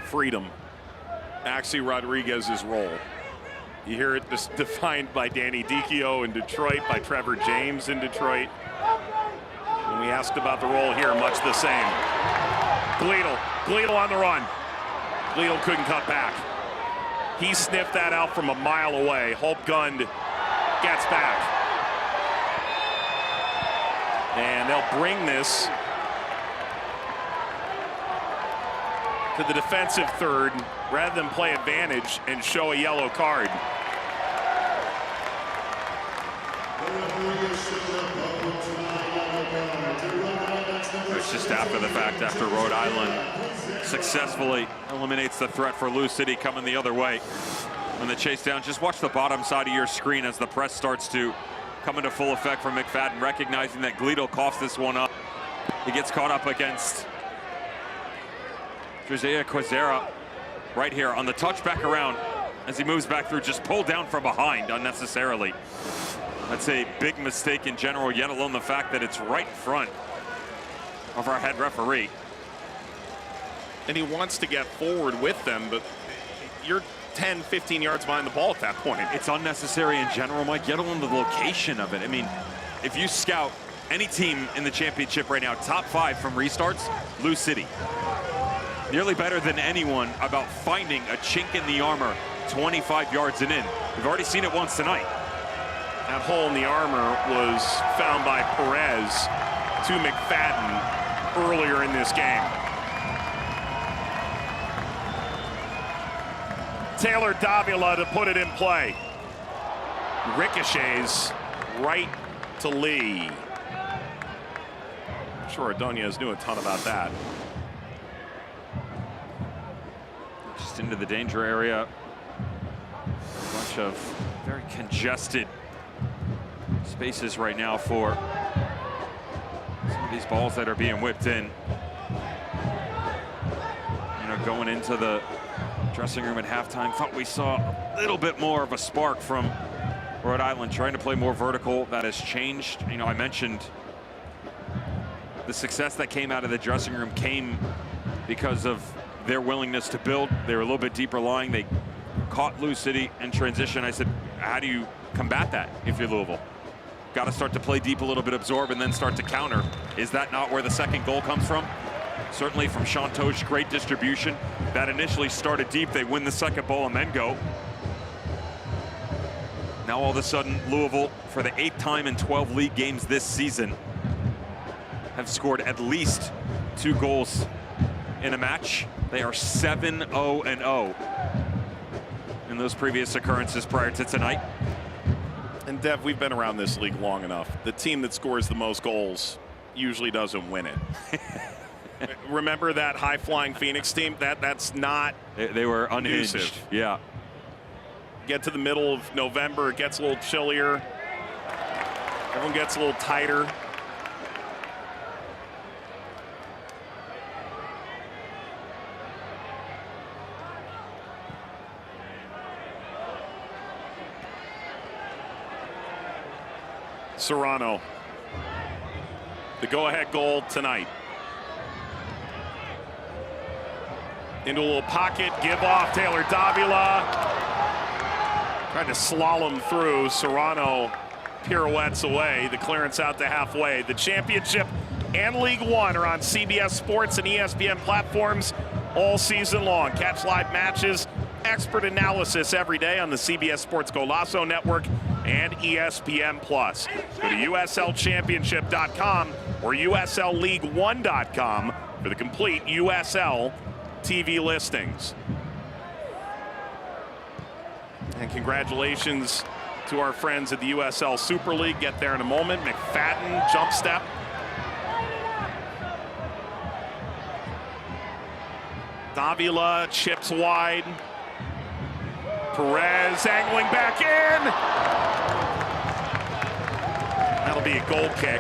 Freedom. Axie Rodriguez's role. You hear it defined by Danny Dicchio in Detroit, by Trevor James in Detroit. When we asked about the role here, much the same. Gleadle on the run. Gleadle couldn't cut back. He sniffed that out from a mile away. Hope Gund gets back. And they'll bring this to the defensive third rather than play advantage and show a yellow card. It's just after the fact, after Rhode Island successfully eliminates the threat for Lou City coming the other way. When the chase down, just watch the bottom side of your screen as the press starts to come into full effect from McFadden, recognizing that Gleadle coughs this one up. He gets caught up against Josiah Quezera right here on the touch back around as he moves back through, just pulled down from behind unnecessarily. That's a big mistake in general, yet alone the fact that it's right in front of our head referee. And he wants to get forward with them, but you're 10, 15 yards behind the ball at that point. It's unnecessary in general, Mike, yet alone the location of it. I mean, if you scout any team in the championship right now, top 5 from restarts, Lou City. Nearly better than anyone about finding a chink in the armor 25 yards and in. We've already seen it once tonight. That hole in the armor was found by Perez to McFadden earlier in this game. Taylor Davila to put it in play. Ricochets right to Lee. I'm sure Ordonez knew a ton about that. Just into the danger area. A bunch of very congested spaces right now for some of these balls that are being whipped in. You know, going into the dressing room at halftime, thought we saw a little bit more of a spark from Rhode Island trying to play more vertical. That has changed. You know, I mentioned the success that came out of the dressing room came because of their willingness to build. They were a little bit deeper lying. They caught Lou City in transition. I said, how do you combat that if you're Louisville? Got to start to play deep a little bit, absorb, and then start to counter. Is that not where the second goal comes from? Certainly from Sean Tosh, great distribution. That initially started deep. They win the second ball and then go. Now all of a sudden, Louisville, for the 8th time in 12 league games this season, have scored at least 2 goals in a match. They are 7-0-0 in those previous occurrences prior to tonight. And Dev, we've been around this league long enough. The team that scores the most goals usually doesn't win it. Remember that high-flying Phoenix team? That's not They were unhinged. conducive. Yeah. Get to the middle of November, it gets a little chillier. Everyone gets a little tighter. Serrano, the go-ahead goal tonight. Into a little pocket, give off, Taylor Davila. Tried to slalom through. Serrano pirouettes away. The clearance out to halfway. The championship and League One are on CBS Sports and ESPN platforms all season long. Catch live matches, expert analysis every day on the CBS Sports Golazo Network and ESPN+. Go to USLChampionship.com or USLLeague1.com for the complete USL TV listings. And congratulations to our friends at the USL Super League. Get there in a moment. McFadden, jump step. Davila chips wide. Perez angling back in. That'll be a goal kick.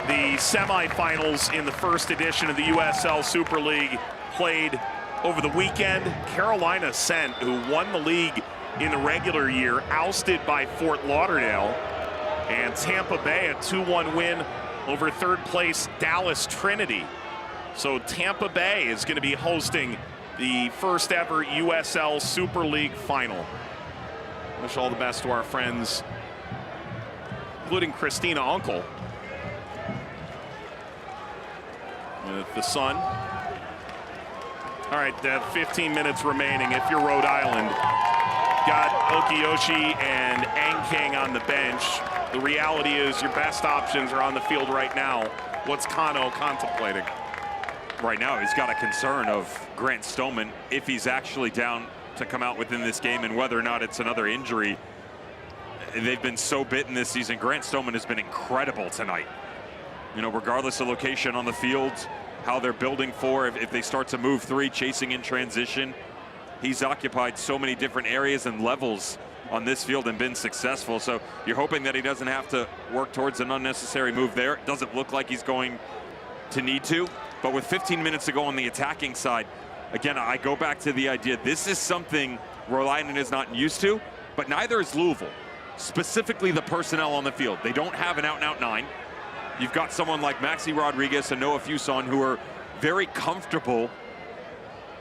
The semifinals in the first edition of the USL Super League played over the weekend. Carolina Cent, who won the league in the regular year, ousted by Fort Lauderdale. And Tampa Bay, a 2-1 win over third place Dallas Trinity. So Tampa Bay is going to be hosting the first ever USL Super League final. Wish all the best to our friends, including Christina Uncle, with the son. All right, 15 minutes remaining. If you're Rhode Island, got Okiyoshi and Ankang on the bench. The reality is your best options are on the field right now. What's Kano contemplating? Right now, he's got a concern of Grant Stoneman, if he's actually down to come out within this game, and whether or not it's another injury. They've been so bitten this season. Grant Stoneman has been incredible tonight. You know, regardless of location on the field, how they're building for, if they start to move three, chasing in transition. He's occupied so many different areas and levels on this field and been successful. So you're hoping that he doesn't have to work towards an unnecessary move there. It doesn't look like he's going to need to. But with 15 minutes to go on the attacking side, again, I go back to the idea, this is something Rhode Island is not used to, but neither is Louisville. Specifically the personnel on the field. They don't have an out-and-out 9. You've got someone like Maxi Rodriguez and Noah Fuson who are very comfortable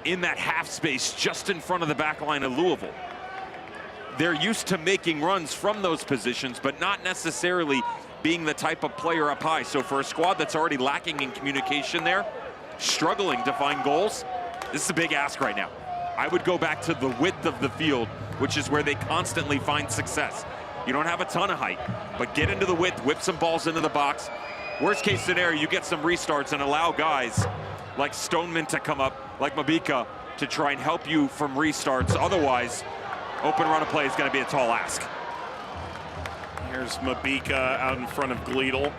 in that half space just in front of the back line of Louisville. They're used to making runs from those positions, but not necessarily being the type of player up high. So for a squad that's already lacking in communication there, struggling to find goals, this is a big ask right now. I would go back to the width of the field, which is where they constantly find success. You don't have a ton of height, but get into the width, whip some balls into the box. Worst case scenario, you get some restarts and allow guys like Stoneman to come up, like Mabika, to try and help you from restarts. Otherwise, open run of play is going to be a tall ask. Here's Mabika out in front of Gleedle.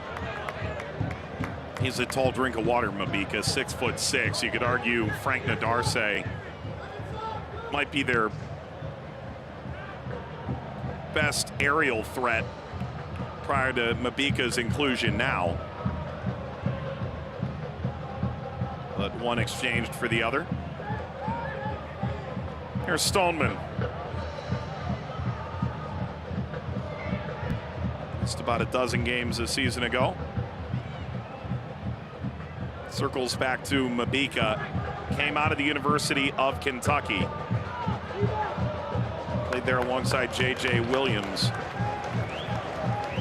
He's a tall drink of water, Mabika, 6'6". You could argue Frank Nadarse might be their best aerial threat prior to Mabika's inclusion now. But one exchanged for the other. Here's Stoneman. Just about a dozen games a season ago. Circles back to Mabika. Came out of the University of Kentucky. Played there alongside J.J. Williams.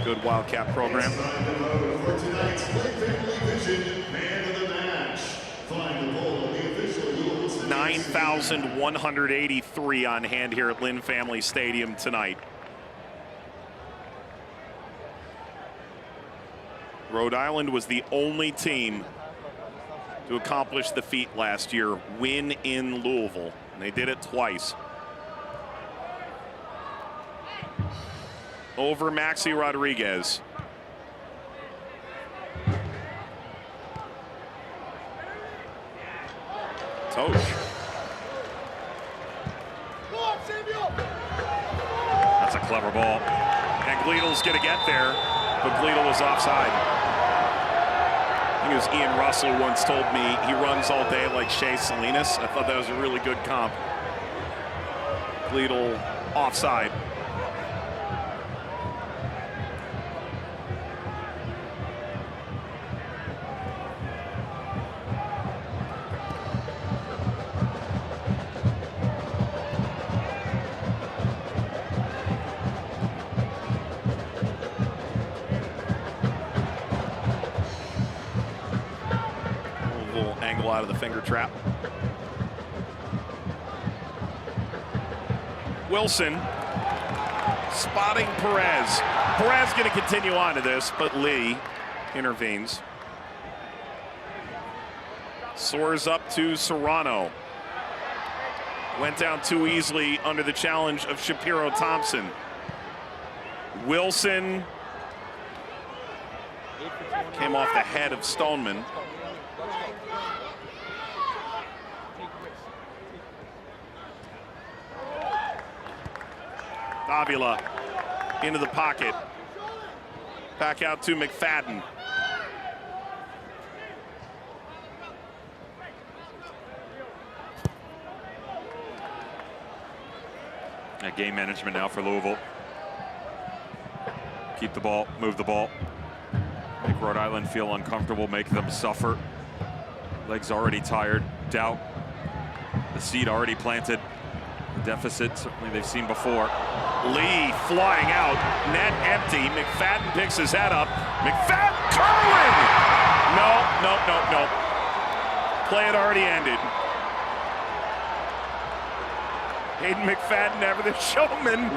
Good Wildcat program. For tonight's Family Vision Man of the Match. Find the goal of the official rules. 9,183 on hand here at Lynn Family Stadium tonight. Rhode Island was the only team to accomplish the feat last year, win in Louisville. And they did it twice. Over Maxi Rodriguez. Tosh. That's a clever ball. And Gleedle's going to get there, but Gleedle was offside. I think it was Ian Russell once told me he runs all day like Shea Salinas. I thought that was a really good comp. Gleedle offside. Out of the finger trap. Wilson spotting Perez. Perez going to continue on to this, but Lee intervenes. Soars up to Serrano. Went down too easily under the challenge of Shapiro Thompson. Wilson came off the head of Stoneman. Davila into the pocket. Back out to McFadden. Game management now for Louisville. Keep the ball, move the ball. Make Rhode Island feel uncomfortable, make them suffer. Legs already tired, doubt. The seed already planted. The deficit, certainly they've seen before. Lee flying out, net empty. McFadden picks his head up. McFadden curling! No. Play had already ended. Hayden McFadden, ever the showman.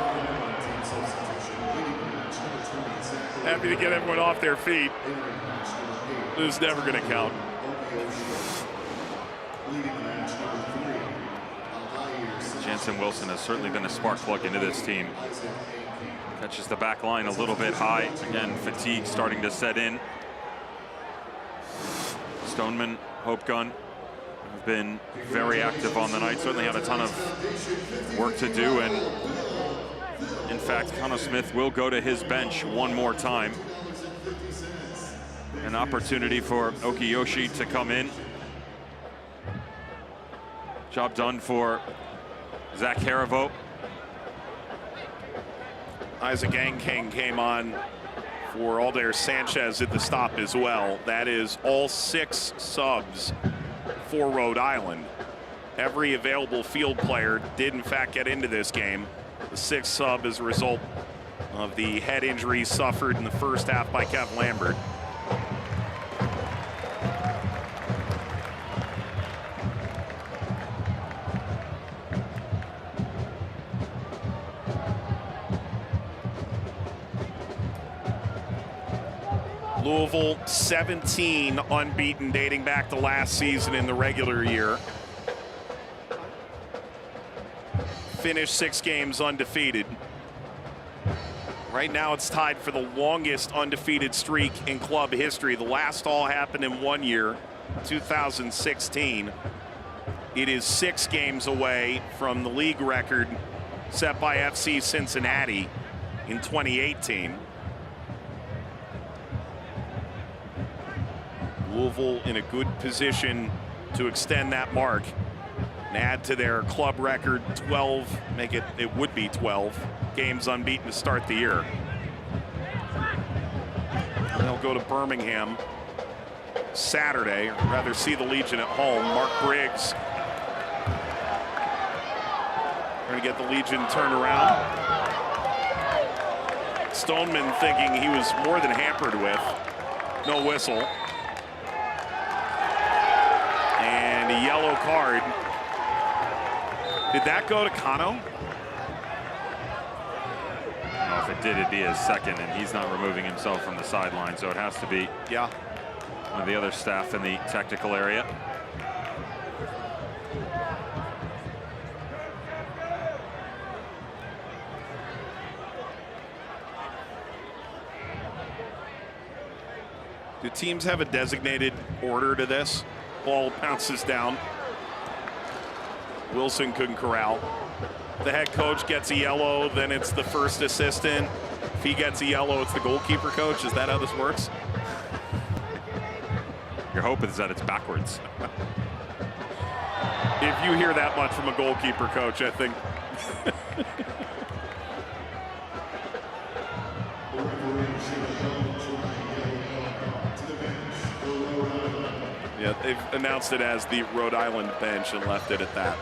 Happy to get everyone off their feet. It was never going to count. Jansen Wilson has certainly been a spark plug into this team. Catches the back line a little bit high. Again, fatigue starting to set in. Stoneman, Hope Gunn have been very active on the night. Certainly have a ton of work to do. And in fact, Connor Smith will go to his bench one more time. An opportunity for Okiyoshi to come in. Job done for Zach Haribo. Isaac Angking came on for Aldair Sanchez at the stop as well. That is all 6 subs for Rhode Island. Every available field player did in fact get into this game. The 6th sub as a result of the head injury suffered in the first half by Kev Lambert. Louisville 17 unbeaten dating back to last season in the regular year. Finished 6 games undefeated. Right now it's tied for the longest undefeated streak in club history. The last all happened in 1 year, 2016. It is 6 games away from the league record set by FC Cincinnati in 2018. Louisville in a good position to extend that mark and add to their club record 12, it would be 12 games unbeaten to start the year. They'll go to Birmingham Saturday, or rather see the Legion at home. Mark Briggs trying to get the Legion turned around. Stoneman thinking he was more than hampered with. No whistle. And a yellow card. Did that go to Kano? If it did, it'd be his second, and he's not removing himself from the sideline, so it has to be one of the other staff in the technical area. Do teams have a designated order to this? Ball bounces down. Wilson couldn't corral. The head coach gets a yellow, then it's the first assistant. If he gets a yellow, it's the goalkeeper coach. Is that how this works? Your hope is that it's backwards. If you hear that much from a goalkeeper coach, I think. Yeah, they've announced it as the Rhode Island bench and left it at that.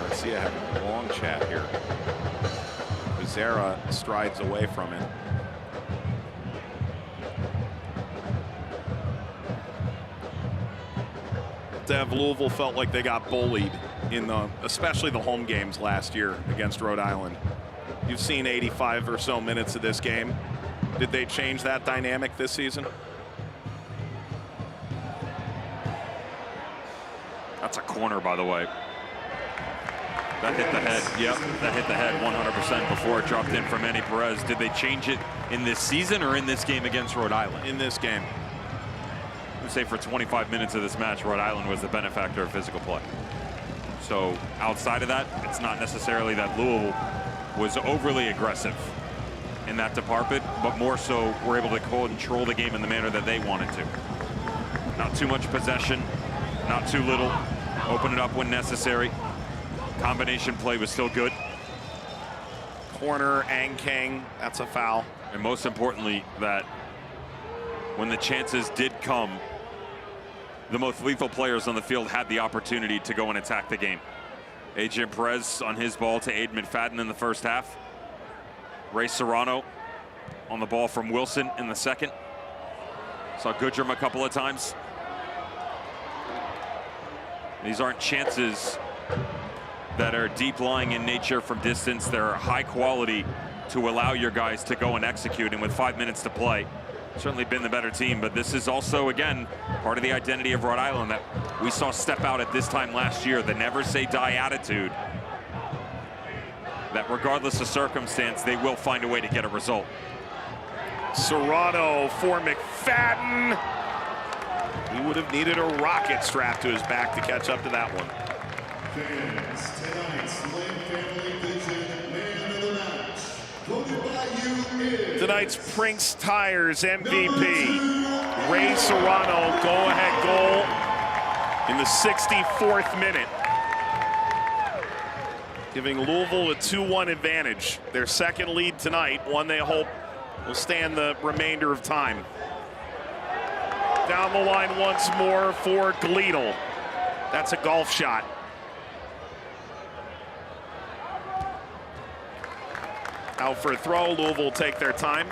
Let's see, I have a long chat here. Zara strides away from it. Louisville felt like they got bullied in especially the home games last year against Rhode Island. You've seen 85 or so minutes of this game. Did they change that dynamic this season? That's a corner, by the way. That hit the head. Yep, that hit the head 100% before it dropped in from Manny Perez. Did they change it in this season or in this game against Rhode Island? In this game. I would say for 25 minutes of this match, Rhode Island was the benefactor of physical play. So outside of that, it's not necessarily that Louisville was overly aggressive in that department, but more so were able to control the game in the manner that they wanted to. Not too much possession, not too little. Open it up when necessary. Combination play was still good. Corner, Ankang, that's a foul. And most importantly, that when the chances did come, the most lethal players on the field had the opportunity to go and attack the game. Adrian Perez on his ball to Aid McFadden in the first half. Ray Serrano on the ball from Wilson in the second. Saw Goodrum a couple of times. These aren't chances that are deep lying in nature from distance. They're high quality to allow your guys to go and execute. And with 5 minutes to play, certainly been the better team. But this is also, again, part of the identity of Rhode Island that we saw step out at this time last year, the never say die attitude. That regardless of circumstance, they will find a way to get a result. Serrano for McFadden. He would have needed a rocket strapped to his back to catch up to that one. Fans, tonight's Lane Family Vision Man of the Match, voted by you is Tonight's Prinks Tires MVP, Ray Serrano, go-ahead goal in the 64th minute, giving Louisville a 2-1 advantage. Their second lead tonight, one they hope will stand the remainder of time. Down the line once more for Gleedle. That's a golf shot. Out for a throw. Louisville will take their time.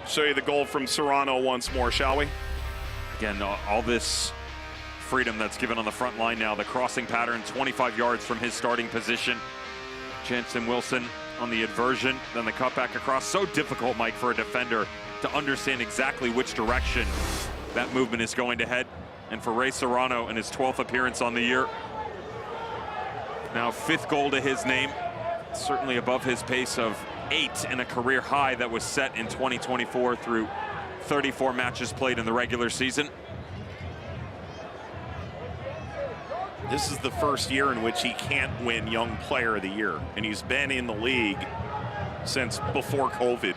Show you the goal from Serrano once more, shall we? Again, all this freedom that's given on the front line now. The crossing pattern, 25 yards from his starting position. Jansen Wilson on the inversion, then the cutback across. So difficult, Mike, for a defender to understand exactly which direction that movement is going to head. And for Ray Serrano in his 12th appearance on the year, now 5th goal to his name, certainly above his pace of 8 and a career high that was set in 2024 through 34 matches played in the regular season. This is the first year in which he can't win Young Player of the Year, and he's been in the league since before COVID.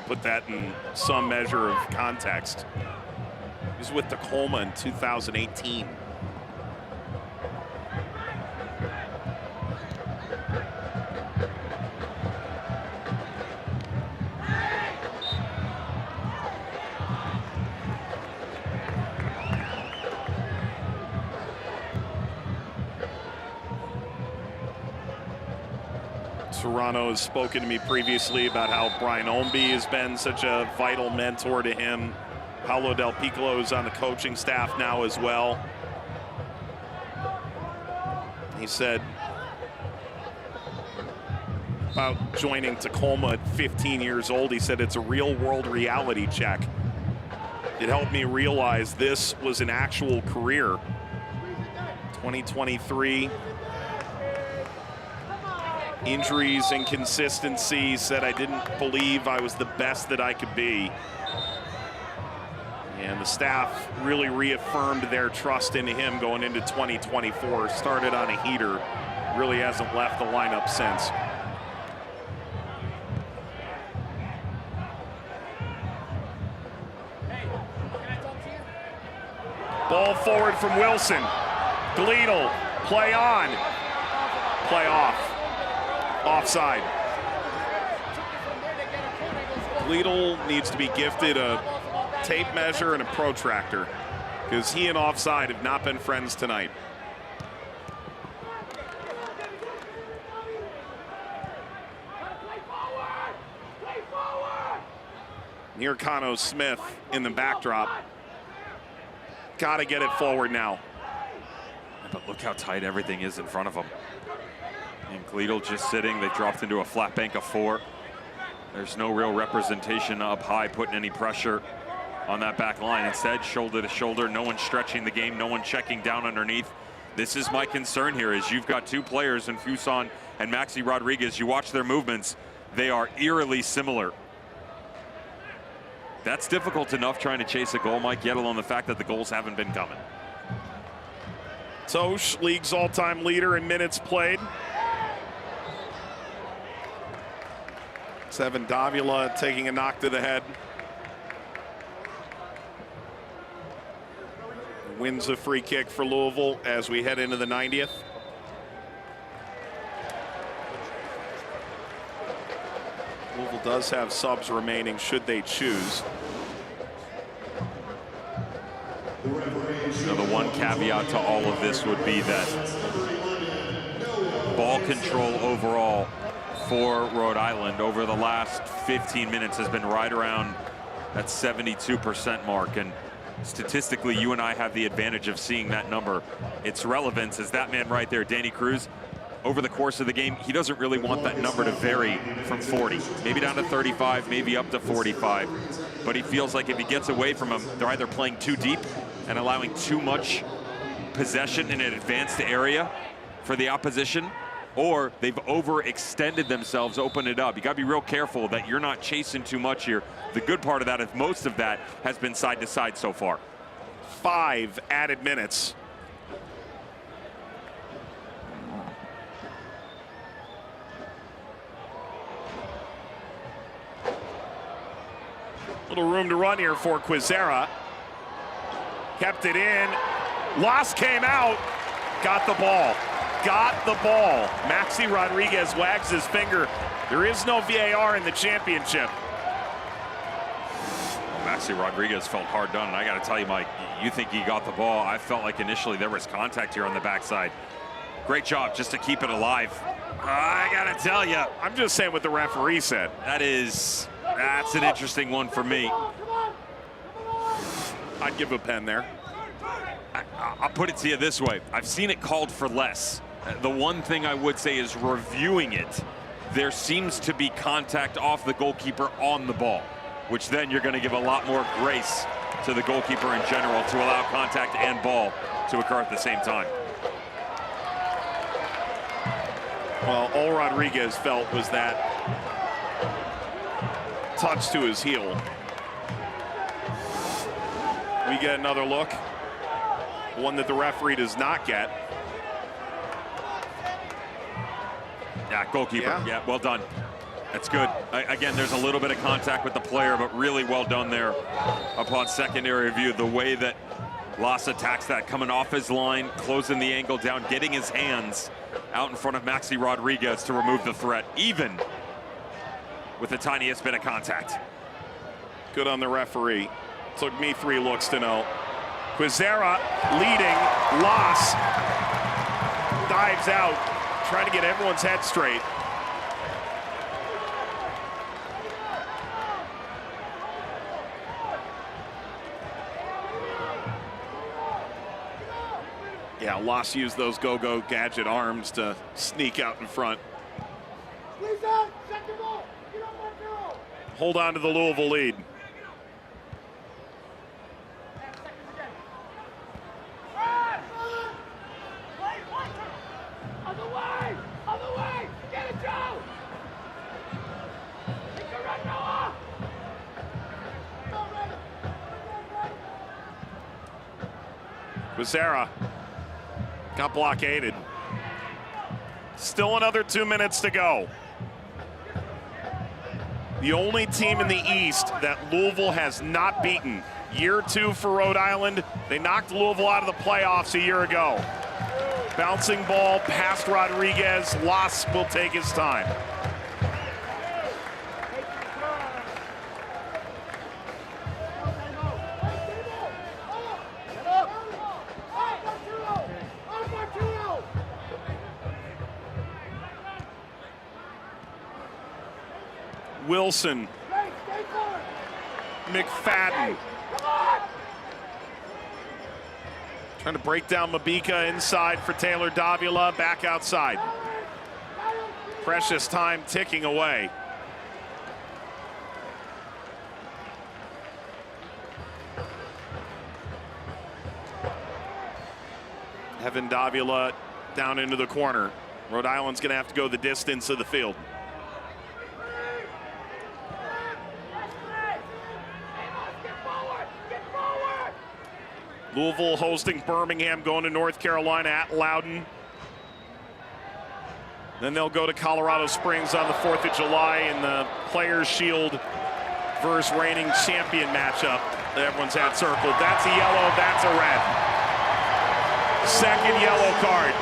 Put that in some measure of context. He was with Tacoma in 2018. Serrano has spoken to me previously about how Brian Ownby has been such a vital mentor to him. Paolo Del Piccolo is on the coaching staff now as well. He said about joining Tacoma at 15 years old, he said it's a real world reality check. It helped me realize this was an actual career. 2023. Injuries, inconsistency, said I didn't believe I was the best that I could be. And the staff really reaffirmed their trust into him going into 2024. Started on a heater, really hasn't left the lineup since. Ball forward from Wilson. Gleedle, play on, play off. Offside. Gleedle needs to be gifted a tape measure and a protractor because he and offside have not been friends tonight. Near Cano Smith in the backdrop. Got to get it forward now. But look how tight everything is in front of him. And Gleedle just sitting. They dropped into a flat bank of 4. There's no real representation up high putting any pressure on that back line. Instead, shoulder to shoulder, no one stretching the game, no one checking down underneath. This is my concern here, is you've got 2 players in Fuson and Maxi Rodriguez. You watch their movements, they are eerily similar. That's difficult enough trying to chase a goal, Mike, yet alone the fact that the goals haven't been coming. Tosh, league's all-time leader in minutes played. Seven Davila taking a knock to the head. Wins a free kick for Louisville as we head into the 90th. Louisville does have subs remaining should they choose. So the one caveat to all of this would be that ball control overall for Rhode Island over the last 15 minutes has been right around that 72% mark. And statistically, you and I have the advantage of seeing that number. Its relevance is that man right there, Danny Cruz. Over the course of the game, he doesn't really want that number to vary from 40, maybe down to 35, maybe up to 45. But he feels like if he gets away from him, they're either playing too deep and allowing too much possession in an advanced area for the opposition, or they've overextended themselves, opened it up. You gotta be real careful that you're not chasing too much here. The good part of that is most of that has been side to side so far. 5 added minutes. Little room to run here for Quizera. Kept it in. Loss came out. Got the ball. Got the ball. Maxi Rodriguez wags his finger. There is no VAR in the championship. Maxi Rodriguez felt hard done, and I got to tell you, Mike, you think he got the ball. I felt like initially there was contact here on the backside. Great job just to keep it alive. I got to tell you. I'm just saying what the referee said. That's an interesting one for me. I'd give a pen there. I'll put it to you this way. I've seen it called for less. The one thing I would say is reviewing it, there seems to be contact off the goalkeeper on the ball, which then you're going to give a lot more grace to the goalkeeper in general to allow contact and ball to occur at the same time. Well, all Rodriguez felt was that touch to his heel. We get another look. One that the referee does not get. Yeah, goalkeeper. Yeah, well done. That's good. Again, there's a little bit of contact with the player, but really well done there upon secondary review. The way that Las attacks that, coming off his line, closing the angle down, getting his hands out in front of Maxi Rodriguez to remove the threat, even with the tiniest bit of contact. Good on the referee. Took me 3 looks to know. Quizera leading. Las dives out, trying to get everyone's head straight. Yeah, Las used those go-go gadget arms to sneak out in front. Hold on to the Louisville lead. Quizera got blockaded. Still another 2 minutes to go. The only team in the East that Louisville has not beaten. Year 2 for Rhode Island. They knocked Louisville out of the playoffs a year ago. Bouncing ball past Rodriguez. Las will take his time. Wilson, McFadden, trying to break down Mabika inside for Taylor Davila, back outside. Precious time ticking away. Evan Davila down into the corner. Rhode Island's going to have to go the distance of the field. Louisville hosting Birmingham, going to North Carolina at Loudon. Then they'll go to Colorado Springs on the 4th of July in the Players' Shield versus reigning champion matchup that everyone's had circled. That's a yellow, that's a red. Second yellow card.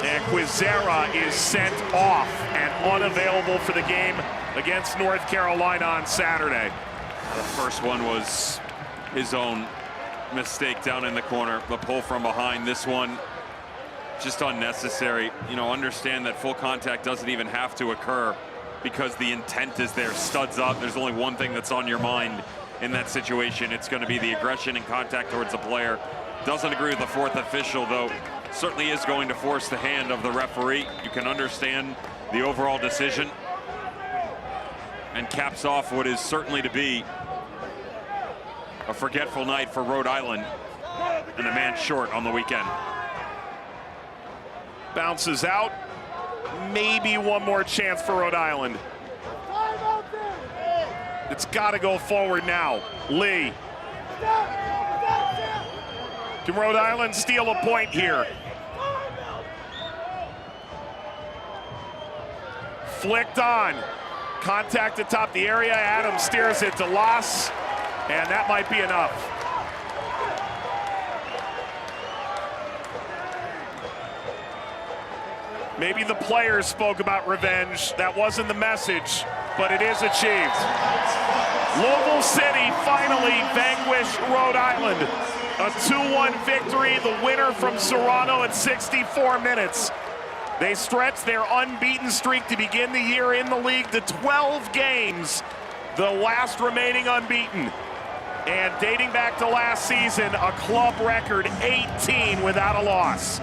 And Quizera is sent off and unavailable for the game against North Carolina on Saturday. The first one was his own mistake down in the corner, the pull from behind. This one, just unnecessary. You know, understand that full contact doesn't even have to occur because the intent is there. Studs up. There's only one thing that's on your mind in that situation. It's going to be the aggression and contact towards the player. Doesn't agree with the fourth official, though. Certainly is going to force the hand of the referee. You can understand the overall decision. And caps off what is certainly to be a forgetful night for Rhode Island and a man short on the weekend. Bounces out. Maybe one more chance for Rhode Island. It's got to go forward now. Lee. Can Rhode Island steal a point here? Flicked on. Contact atop the area. Adams steers it to Loss, and that might be enough. Maybe the players spoke about revenge. That wasn't the message, but it is achieved. Louisville City finally vanquished Rhode Island. A 2-1 victory, the winner from Serrano at 64 minutes. They stretched their unbeaten streak to begin the year in the league to 12 games, the last remaining unbeaten. And dating back to last season, a club record 18 without a loss.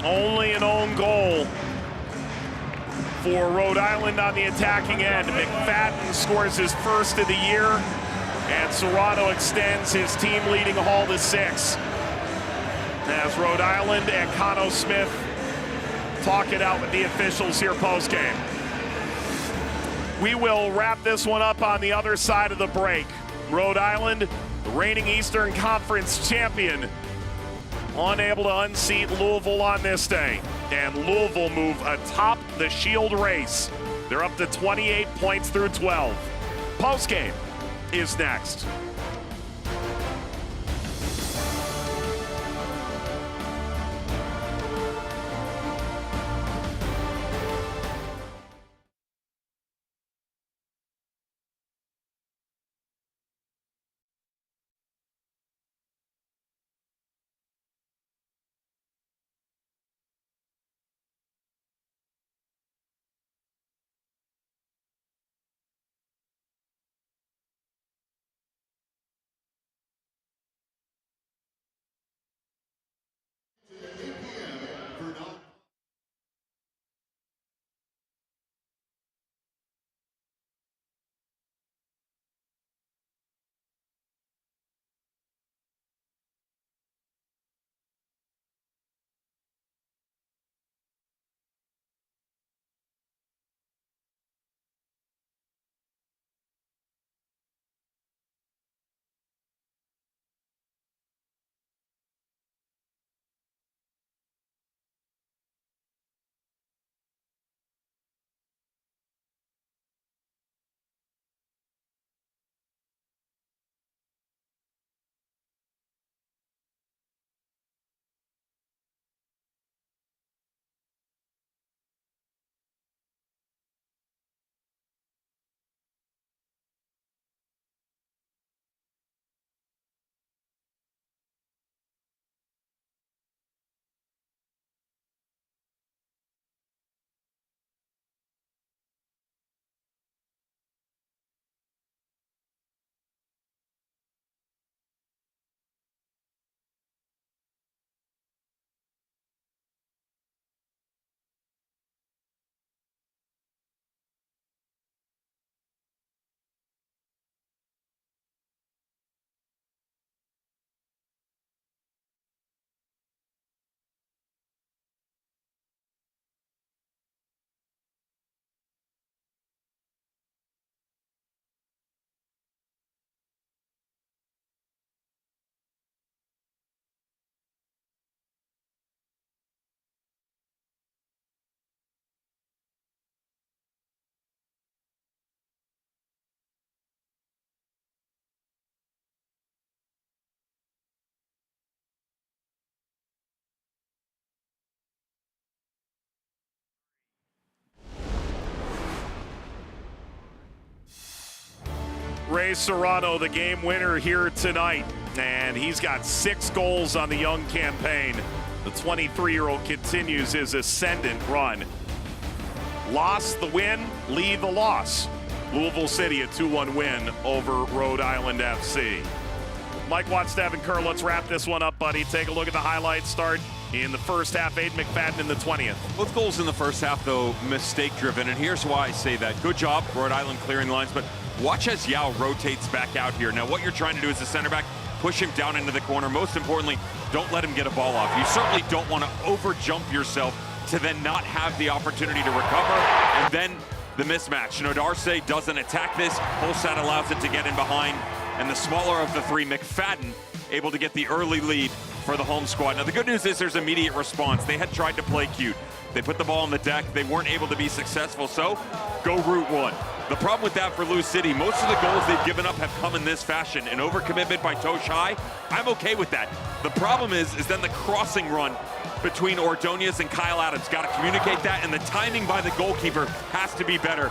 Only an own goal for Rhode Island on the attacking end. McFadden scores his first of the year, and Serrano extends his team-leading haul to 6. As Rhode Island and Cano Smith talk it out with the officials here post-game. We will wrap this one up on the other side of the break. Rhode Island, the reigning Eastern Conference champion, unable to unseat Louisville on this day. And Louisville move atop the Shield race. They're up to 28 points through 12. Postgame is next. Ray Serrano, the game winner here tonight, and he's got 6 goals on the young campaign. The 23-year-old continues his ascendant run. Lost the win, lead the loss. Louisville City, a 2-1 win over Rhode Island FC. Mike Watts, Devin Kerr, let's wrap this one up, buddy. Take a look at the highlights. Start in the first half, Aiden McFadden in the 20th. Both goals in the first half, though, mistake-driven, and here's why I say that. Good job, Rhode Island clearing lines, but watch as Yao rotates back out here. Now, what you're trying to do as a center back, push him down into the corner. Most importantly, don't let him get a ball off. You certainly don't want to over-jump yourself to then not have the opportunity to recover, and then the mismatch. Darce doesn't attack this. Holstad allows it to get in behind, and the smaller of the 3, McFadden, able to get the early lead for the home squad. Now, the good news is there's immediate response. They had tried to play cute. They put the ball on the deck. They weren't able to be successful, so go route 1. The problem with that for Lou City, most of the goals they've given up have come in this fashion. An overcommitment by Tosh High, I'm okay with that. The problem is then the crossing run between Ordonez and Kyle Adams. Got to communicate that, and the timing by the goalkeeper has to be better.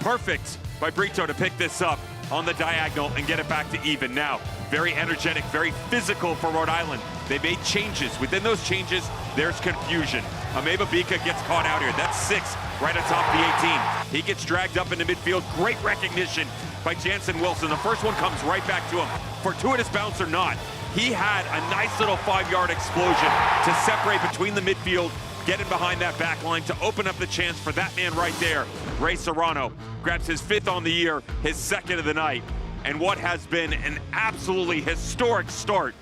Perfect by Brito to pick this up on the diagonal and get it back to even. Now, very energetic, very physical for Rhode Island. They made changes. Within those changes, there's confusion. Ameba Bika gets caught out here. That's 6 right atop the 18. He gets dragged up into midfield. Great recognition by Jansen Wilson. The first one comes right back to him. Fortuitous bounce or not, he had a nice little 5-yard explosion to separate between the midfield, get in behind that back line to open up the chance for that man right there. Ray Serrano grabs his 5th on the year, his 2nd of the night, and what has been an absolutely historic start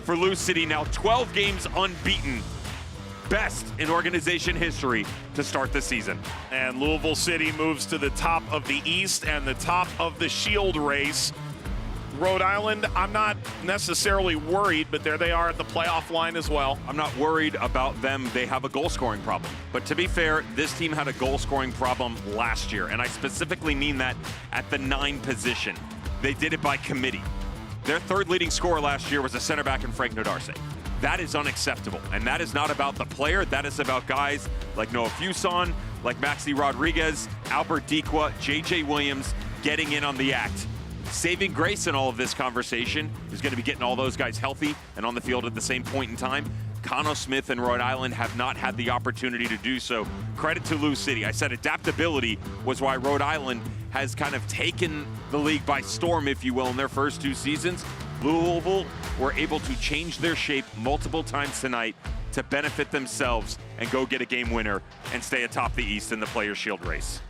for Lou City. Now 12 games unbeaten, best in organization history to start the season. And Louisville City moves to the top of the East and the top of the Shield race. Rhode Island, I'm not necessarily worried, but there they are at the playoff line as well. I'm not worried about them. They have a goal-scoring problem. But to be fair, this team had a goal-scoring problem last year, and I specifically mean that at the 9 position. They did it by committee. Their 3rd leading scorer last year was a center back in Frank Nodarce. That is unacceptable, and that is not about the player. That is about guys like Noah Fuson, like Maxi Rodriguez, Albert Dikwa, J.J. Williams getting in on the act. Saving grace in all of this conversation is going to be getting all those guys healthy and on the field at the same point in time. Cano Smith and Rhode Island have not had the opportunity to do so. Credit to Lou City. I said adaptability was why Rhode Island has kind of taken the league by storm, if you will, in their first 2 seasons. Louisville were able to change their shape multiple times tonight to benefit themselves and go get a game winner and stay atop the East in the Players' Shield race.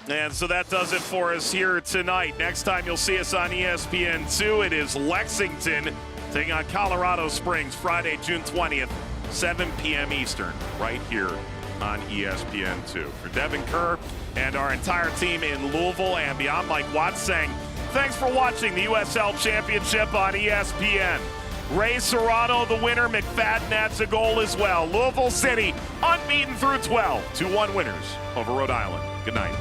And so that does it for us here tonight. Next time you'll see us on ESPN2, it is Lexington taking on Colorado Springs, Friday, June 20th, 7 p.m. Eastern, right here on ESPN2. For Devin Kerr and our entire team in Louisville and beyond, Mike Watts saying, thanks for watching the USL Championship on ESPN. Ray Serrano, the winner. McFadden adds a goal as well. Louisville City, unbeaten through 12. 2-1 winners over Rhode Island. Good night.